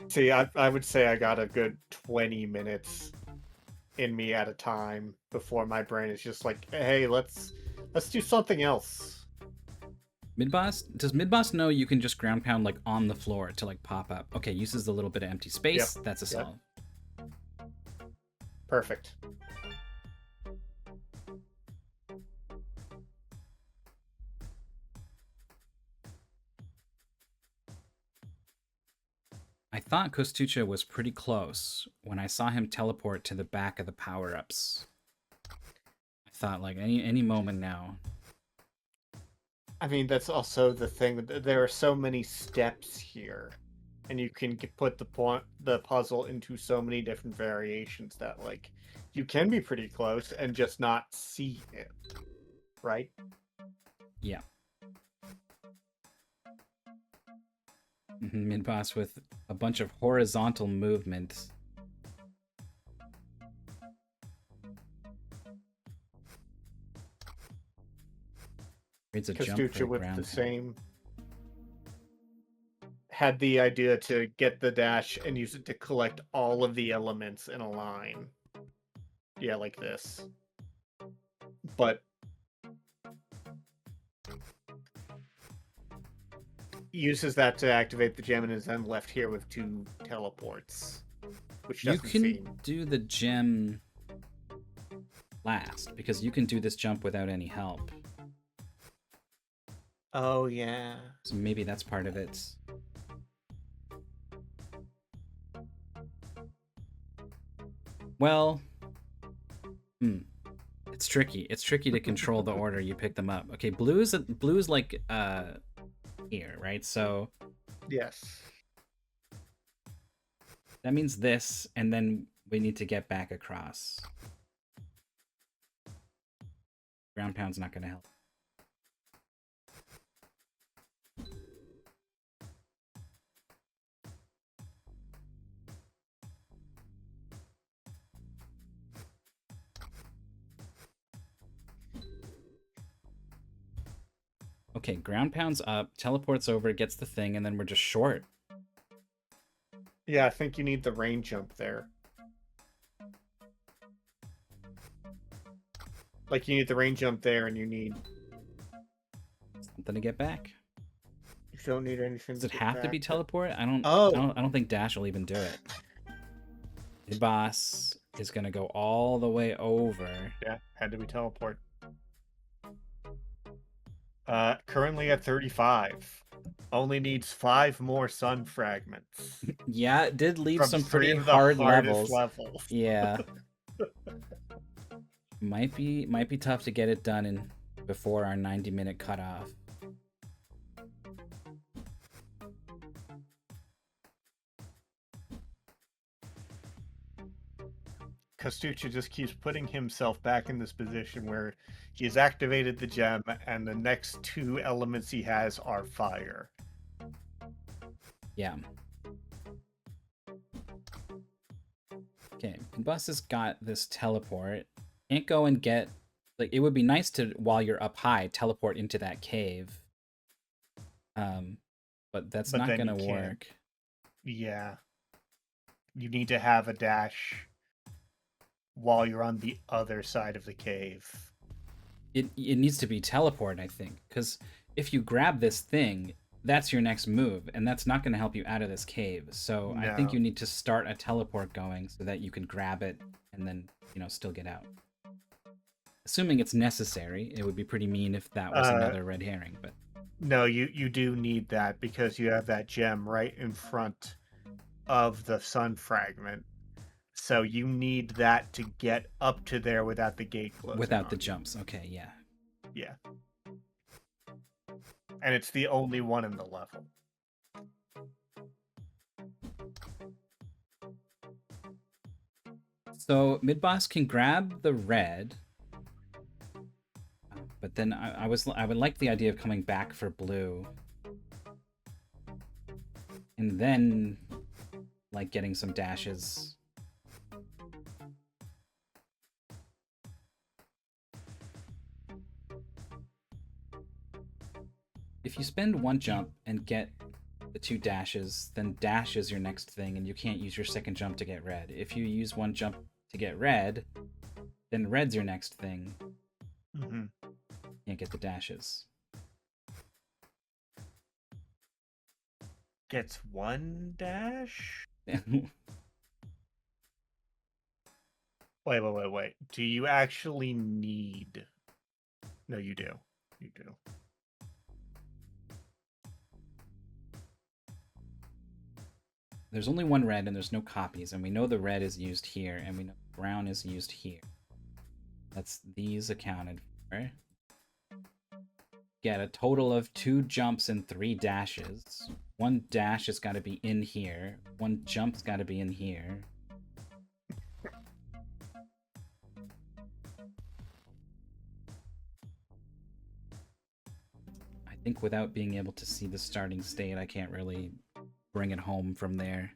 See, I would say I got a good 20 minutes in me at a time before my brain is just like, hey, let's do something else. Midboss? Does Midboss know you can just ground pound like on the floor to like pop up? Okay, uses the little bit of empty space. Yep. That's a solve. Perfect. I thought Kostucha was pretty close when I saw him teleport to the back of the power-ups. I thought like any moment now. I mean, that's also the thing. There are so many steps here, and you can put the puzzle into so many different variations that, like, you can be pretty close and just not see it, right? Yeah. Midboss with a bunch of horizontal movements. Creates a jump for Kostucha a with ground the pound. same had the idea to get the dash and use it to collect all of the elements in a line. Yeah, like this. But uses that to activate the gem and is then left here with 2 teleports, which You doesn't can seem... do the gem last, because you can do this jump without any help. Oh, yeah. So maybe that's part of it. Well, it's tricky. It's tricky to control the order you pick them up. Okay, blue's like here, right? So Yes. that means this, and then we need to get back across. Ground pound's not gonna help. Okay, ground pound's up, teleports over, gets the thing, and then we're just short. Yeah, I think you need the rain jump there. Like, you need the rain jump there, and you need... Something to get back. You don't need anything Does to it get have to back, be but... teleport? I don't think Dash will even do it. Midboss is gonna go all the way over. Yeah, had to be teleport. Currently at 35. Only needs 5 more sun fragments. Yeah, it did leave From some 3 pretty of the hard hardest levels. Yeah. might be tough to get it done before our 90-minute cutoff. Kostucha just keeps putting himself back in this position where he has activated the gem, and the next 2 elements he has are fire. Yeah. Okay, Bus has got this teleport. Can't go and get... Like, it would be nice to, while you're up high, teleport into that cave. But that's not then gonna you can't. work. Yeah. You need to have a dash while you're on the other side of the cave. It needs to be teleport, I think, because if you grab this thing, that's your next move, and that's not going to help you out of this cave. So I think No. you need to start a teleport going so that you can grab it and then, still get out. Assuming it's necessary, it would be pretty mean if that was another red herring, but... No, you do need that because you have that gem right in front of the sun fragment. So you need that to get up to there without the gate closing. Without the jumps, okay, yeah. Yeah. And it's the only one in the level. So Midboss can grab the red, but then I would like the idea of coming back for blue, and then like getting some dashes. If you spend 1 jump and get the 2 dashes, then dash is your next thing, and you can't use your second jump to get red. If you use 1 jump to get red, then red's your next thing. Mm-hmm. Can't get the dashes. Gets 1 dash? Wait. Do you actually need... No, you do. You do. There's only 1 red, and there's no copies, and we know the red is used here, and we know brown is used here. That's these accounted for. get a total of 2 jumps and 3 dashes. 1 dash has got to be in here. 1 jump's got to be in here. I think without being able to see the starting state, I can't really bring it home from there.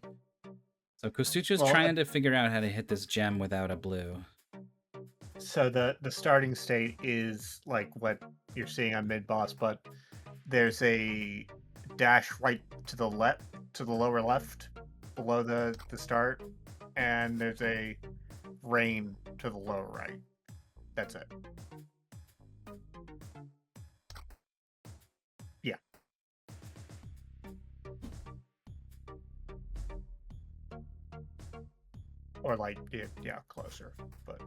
So Kostucha's trying to figure out how to hit this gem without a blue. So the starting state is like what you're seeing on Midboss, but there's a dash right to the left, to the lower left, below the start, and there's a rain to the lower right. That's it. Yeah. Or like, yeah, closer, but...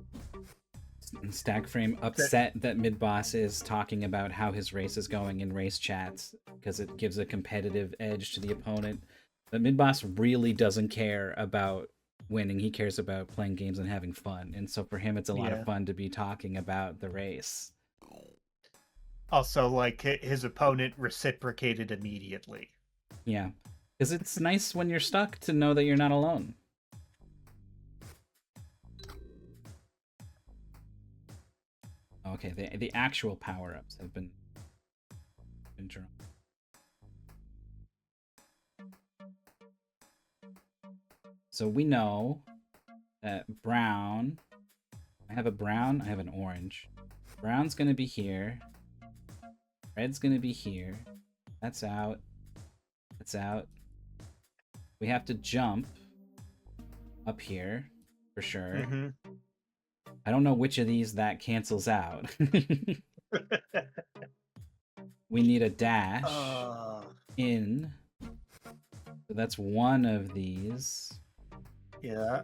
Stackframe upset that Midboss is talking about how his race is going in race chats because it gives a competitive edge to the opponent. But Midboss really doesn't care about winning. He cares about playing games and having fun. And so for him, it's a lot of fun to be talking about the race. Also, like, his opponent reciprocated immediately. Yeah. Because it's nice when you're stuck to know that you're not alone. Okay, the actual power-ups have been drawn. So we know that brown... I have a brown, I have an orange. Brown's gonna be here. Red's gonna be here. That's out. That's out. We have to jump up here, for sure. Mm-hmm. I don't know which of these that cancels out. We need a dash in. So that's one of these. Yeah.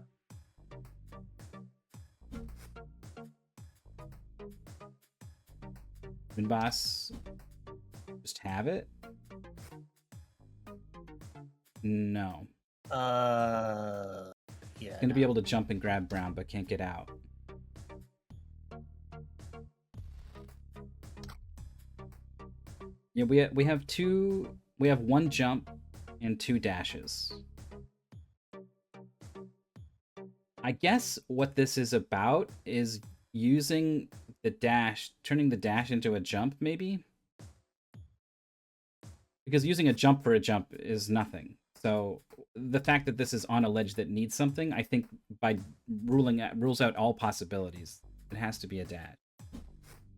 Midboss, just have it? No. Yeah. Gonna be able to jump and grab brown, but can't get out. Yeah, we have 1 jump and 2 dashes. I guess what this is about is using the dash, turning the dash into a jump, maybe? Because using a jump for a jump is nothing. So the fact that this is on a ledge that needs something, I think by rules out all possibilities. It has to be a dash.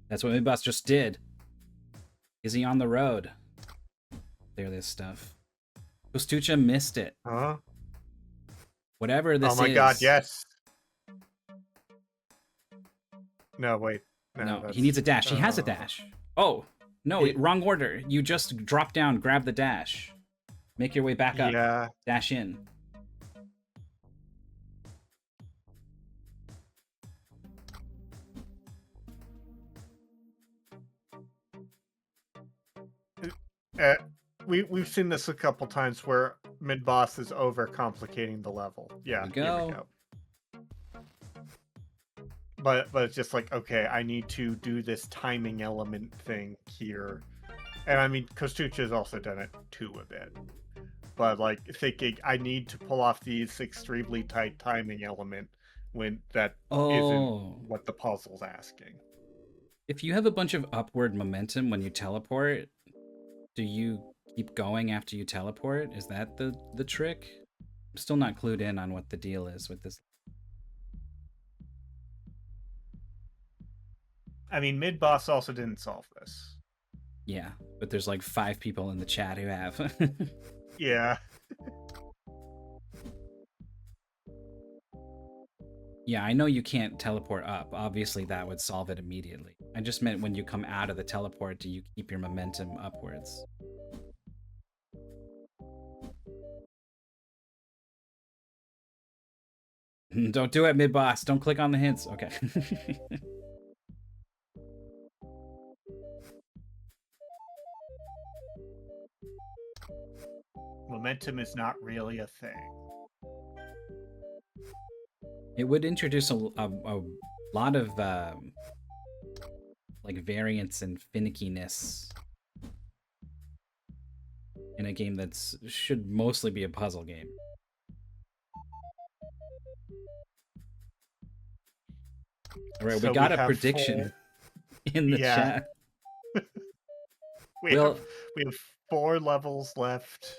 That's what Midboss just did. Is he on the road? Clear this stuff. Kostucha missed it. Huh? Whatever this is. Oh my god, yes. No, wait. No, he needs a dash. He has a dash. Oh, no, wrong order. You just drop down, grab the dash. Make your way back up. Yeah. Dash in. We've seen this a couple times where Midboss is overcomplicating the level. Yeah, here we go. But it's just like, okay, I need to do this timing element thing here. And I mean, Kostucha has also done it too a bit. But like thinking I need to pull off these extremely tight timing element when that isn't what the puzzle's asking. If you have a bunch of upward momentum when you teleport, do you keep going after you teleport? Is that the trick? I'm still not clued in on what the deal is with this. I mean, Midboss also didn't solve this. Yeah, but there's like 5 people in the chat who have. Yeah. Yeah, I know you can't teleport up. Obviously, that would solve it immediately. I just meant when you come out of the teleport, do you keep your momentum upwards? Don't do it, Midboss. Don't click on the hints. Okay. Momentum is not really a thing. It would introduce a lot of like variance and finickiness in a game that's should mostly be a puzzle game. All right, we So got we a have prediction in the yeah, chat. we Well, have we have 4 levels left.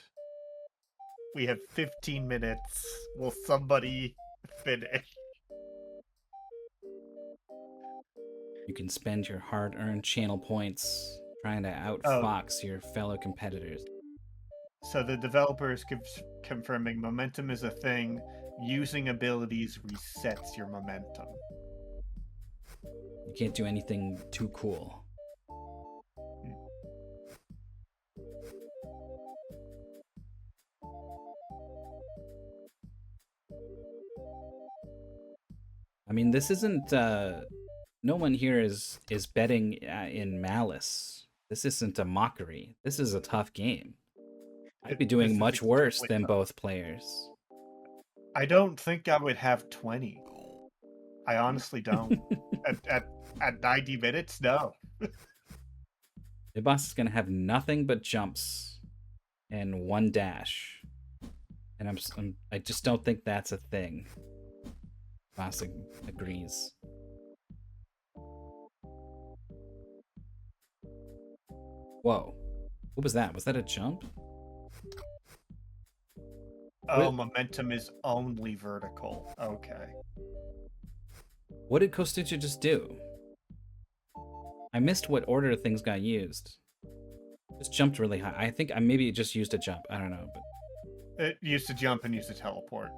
We have 15 minutes. Will somebody finish? you can spend your hard-earned channel points trying to Oh, outfox your fellow competitors. so the developer is confirming momentum is a thing. Using abilities resets your momentum. You can't do anything too cool. I mean, this isn't. No one here is betting in malice. This isn't a mockery. This is a tough game. I'd be This doing is much worse extremely than tough. both players. I don't think I would have 20. I honestly don't. At 90 minutes, no. Midboss is gonna have nothing but jumps and one dash, and I just don't think that's a thing. Boss agrees. Whoa, what was that? Was that a jump? Oh, momentum is only vertical. Okay. What did Kostucha just do? I missed what order things got used. Just jumped really high. I think I maybe just used a jump. I don't know, but It used to jump and used to teleport.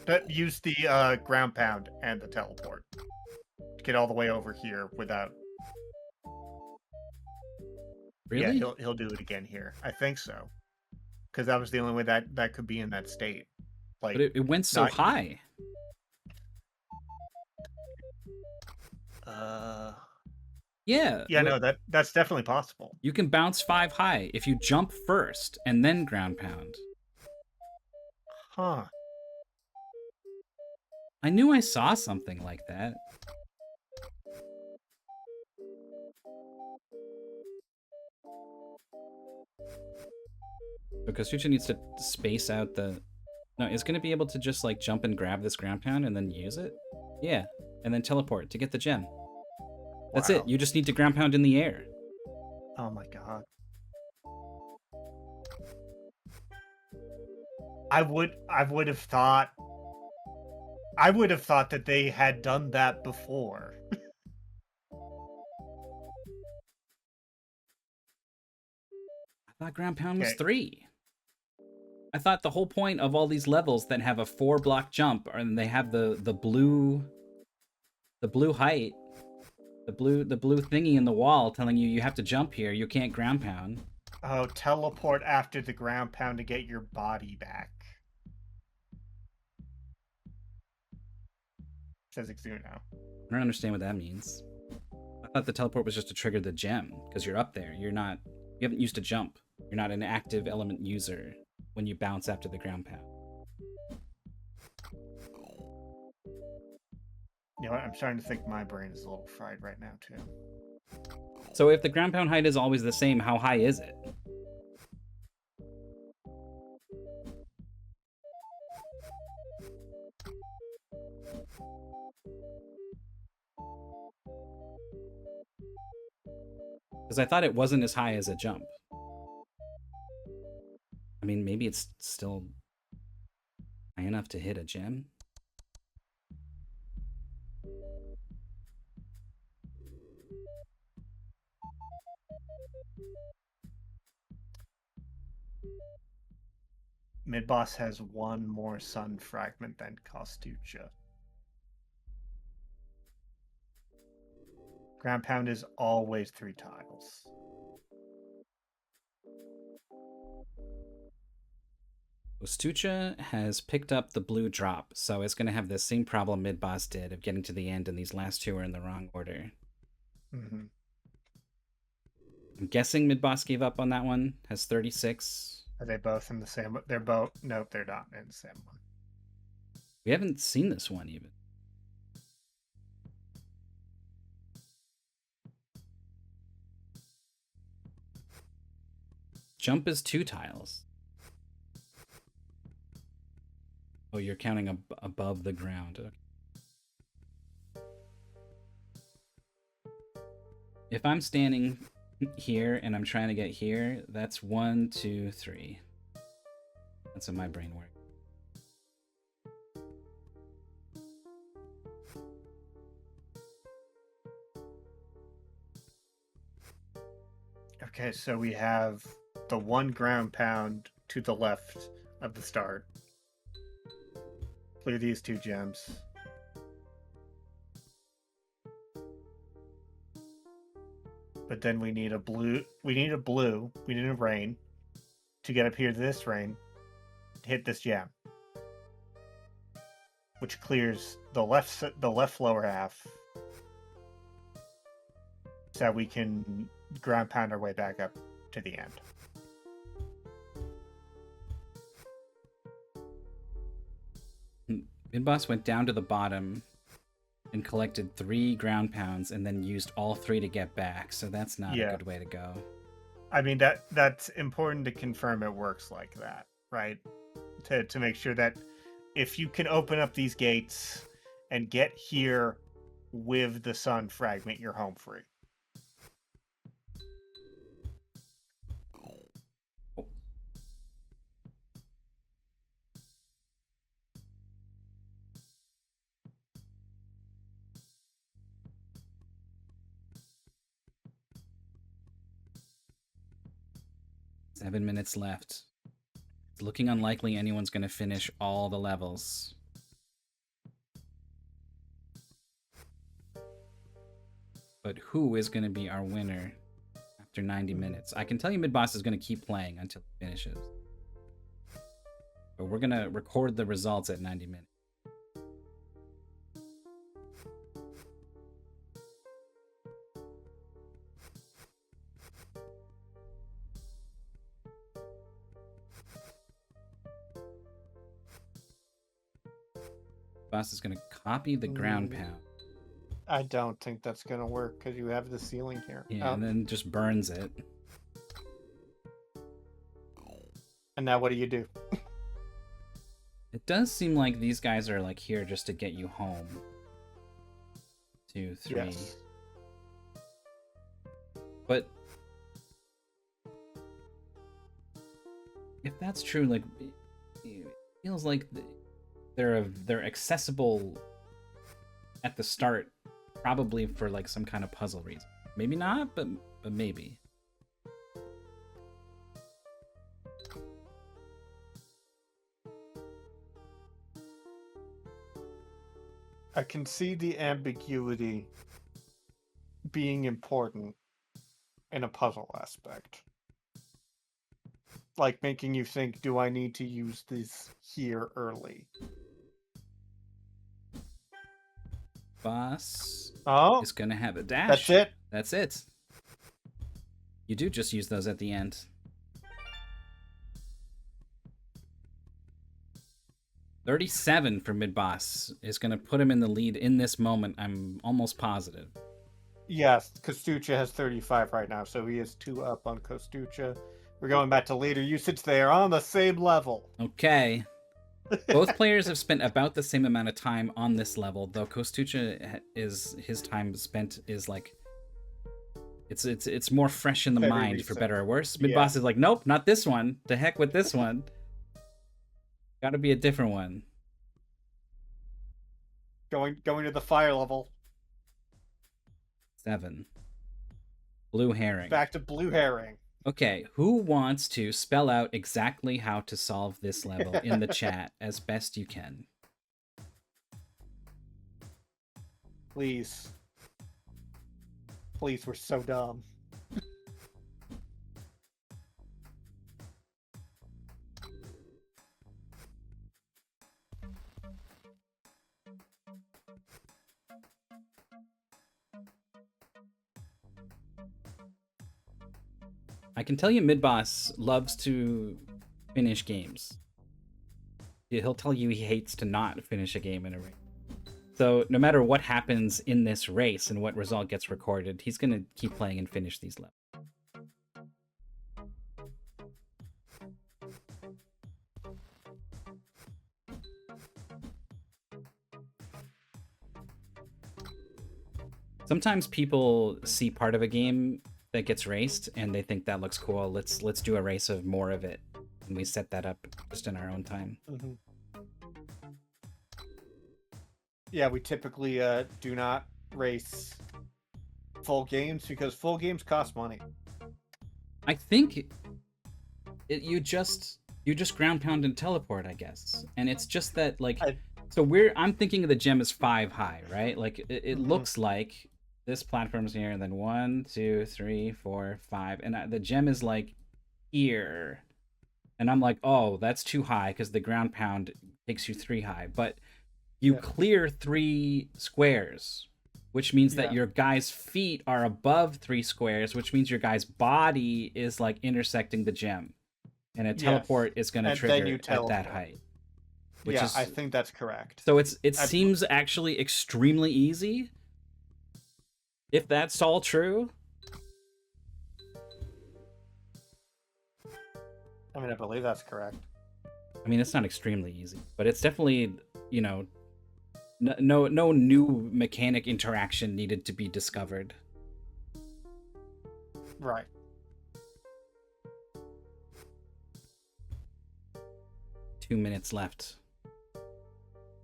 But use the ground pound and the teleport to get all the way over here without. really? Yeah, he'll do it again here. I think so, because that was the only way that could be in that state. Like, But it went so not. high. Yeah. Yeah, no, that's definitely possible. You can bounce 5 high if you jump first and then ground pound. Huh. I knew I saw something like that. Because Kostucha needs to space out the... No, it's going to be able to just like jump and grab this ground pound and then use it? Yeah, and then teleport to get the gem. That's Wow. it. You just need to ground pound in the air. Oh my god. I would have thought that they had done that before. I thought ground pound was Okay. 3. I thought the whole point of all these levels that have a 4-block jump and they have the blue height, the blue thingy in the wall telling you have to jump here, you can't ground pound. Oh, teleport after the ground pound to get your body back. Says Exuno. I don't understand what that means. I thought the teleport was just to trigger the gem because you're up there. You haven't used a jump. You're not an active element user when you bounce after the ground pound. You know what? I'm starting to think my brain is a little fried right now too. So if the ground pound height is always the same, how high is it? Because I thought it wasn't as high as a jump. I mean, maybe it's still high enough to hit a gem? Midboss has one more sun fragment than Kostucha. Ground pound is always 3 tiles. Kostucha has picked up the blue drop, so it's going to have the same problem Midboss did of getting to the end and these last two are in the wrong order. Mm-hmm. I'm guessing Midboss gave up on that one, has 36. Are they both in the same? They're both. Nope, they're not in the same one. We haven't seen this one even. Jump is 2 tiles. Oh, you're counting above the ground. Okay. If I'm standing here and I'm trying to get here, that's 1, 2, 3. That's how my brain works. Okay, so we have the 1 ground pound to the left of the start. Clear these 2 gems. But then we need a blue. We need a rain to get up here to this rain to hit this gem, which clears the left lower half, so that we can ground pound our way back up to the end. Midboss went down to the bottom and collected 3 ground pounds and then used all 3 to get back, so that's not a good way to go. I mean, that's important to confirm it works like that, right? To make sure that if you can open up these gates and get here with the sun fragment, you're home free. Seven minutes left. It's looking unlikely anyone's going to finish all the levels. But who is going to be our winner after 90 minutes? I can tell you Midboss is going to keep playing until it finishes. But we're going to record the results at 90 minutes. Boss is going to copy the ground pound. I don't think that's going to work because you have the ceiling here. Yeah, and then just burns it. And now what do you do? It does seem like these guys are like here just to get you home. 2, 3. Yes. But if that's true, like it feels like they're accessible at the start, probably for like some kind of puzzle reason. Maybe not, but maybe. I can see the ambiguity being important in a puzzle aspect. Like making you think, do I need to use this here early? Boss is gonna have a dash. That's it? That's it. You do just use those at the end. $37 for Midboss is gonna put him in the lead in this moment. I'm almost positive. Yes, Kostucha has 35 right now, so he is 2 up on Kostucha. We're going back to later usage. They are on the same level. Okay. Both players have spent about the same amount of time on this level, though Kostucha his time spent is like it's more fresh in the mind recent. For better or worse. Midboss is like, nope, not this one. To heck with this one. Got to be a different one. Going to the fire level. 7. Blue herring. Back to blue herring. Okay, who wants to spell out exactly how to solve this level in the chat as best you can? Please. Please, we're so dumb. I can tell you Midboss loves to finish games. He'll tell you he hates to not finish a game in a race. So no matter what happens in this race and what result gets recorded, he's going to keep playing and finish these levels. Sometimes people see part of a game that gets raced and they think that looks cool. Let's do a race of more of it, and we set that up just in our own time. Mm-hmm. Yeah, we typically do not race full games because full games cost money. I think you just ground pound and teleport, I guess, and it's just that like. So I'm thinking of the gem as 5 high, right? Like it looks like this platform's here, and then 1, 2, 3, 4, 5, and the gem is like here, and I'm like, oh, that's too high because the ground pound takes you 3 high, but you clear 3 squares, which means that your guy's feet are above 3 squares, which means your guy's body is like intersecting the gem, and a teleport is going to trigger at that height. I think that's correct. So it seems actually extremely easy. If that's all true. I mean, I believe that's correct. I mean, it's not extremely easy, but it's definitely, you know, no new mechanic interaction needed to be discovered. Right. Two minutes left.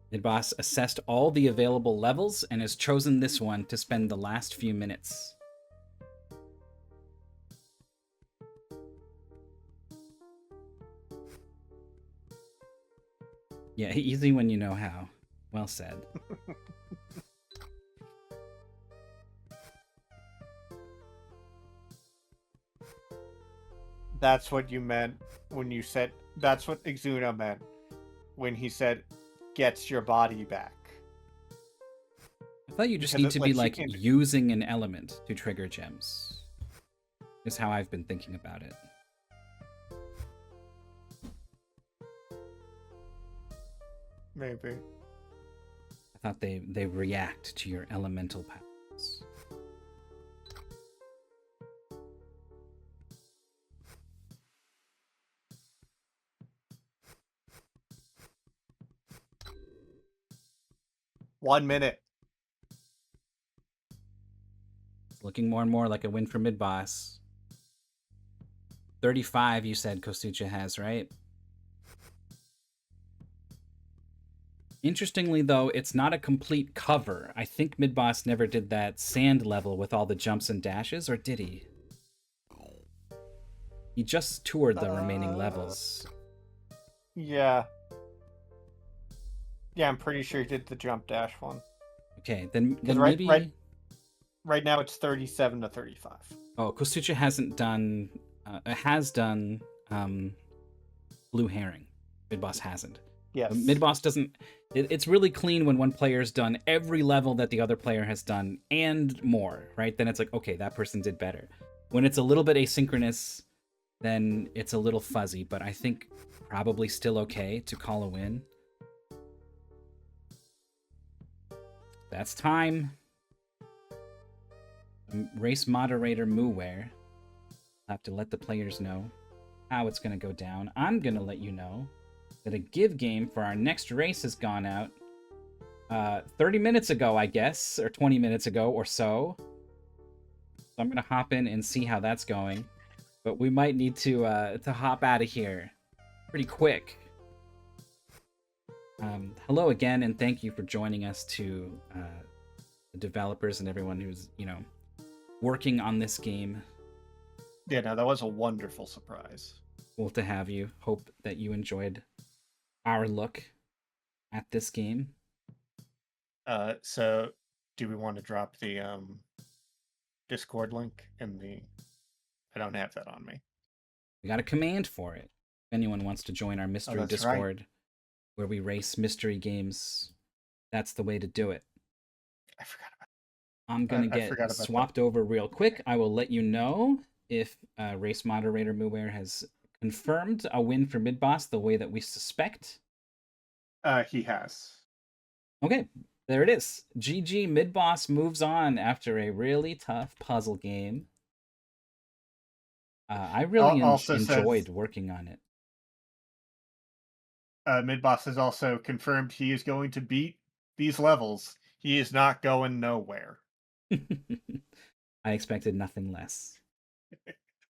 Midboss assessed all the available levels and has chosen this one to spend the last few minutes. Yeah, easy when you know how. Well said. That's what you meant when you said... That's what Exuna meant when he said, gets your body back. I thought you just need to be like using an element to trigger gems. Is how I've been thinking about it. Maybe. I thought they react to your elemental powers. One minute. It's looking more and more like a win for Midboss. 35, you said Kostucha has, right? Interestingly, though, it's not a complete cover. I think Midboss never did that sand level with all the jumps and dashes, or did he? He just toured the remaining levels. Yeah. Yeah, I'm pretty sure he did the jump dash one. Okay, then maybe... Right now it's 37 to 35. Oh, Kostucha hasn't done... has done Blue Herring. Midboss hasn't. Yes. Midboss doesn't... It's really clean when one player's done every level that the other player has done, and more, right? Then it's like, okay, that person did better. When it's a little bit asynchronous, then it's a little fuzzy, but I think probably still okay to call a win. That's time. Race moderator Mooware. I'll have to let the players know how it's going to go down. I'm going to let you know that a give game for our next race has gone out 30 minutes ago, I guess, or 20 minutes ago or so. So I'm going to hop in and see how that's going. But we might need to hop out of here pretty quick. Hello again, and thank you for joining us to the developers and everyone who's, working on this game. Yeah, no, that was a wonderful surprise. Cool to have you. Hope that you enjoyed our look at this game. So do we want to drop the Discord link in the... I don't have that on me. We got a command for it. If anyone wants to join our mystery Discord, where we race mystery games, that's the way to do it. I forgot about that. I'm going to get swapped over real quick. I will let you know if race moderator Mooware has confirmed a win for Midboss the way that we suspect. He has. Okay, there it is. GG, Midboss moves on after a really tough puzzle game. I really enjoyed working on it. Midboss has also confirmed he is going to beat these levels. He is not going nowhere. I expected nothing less.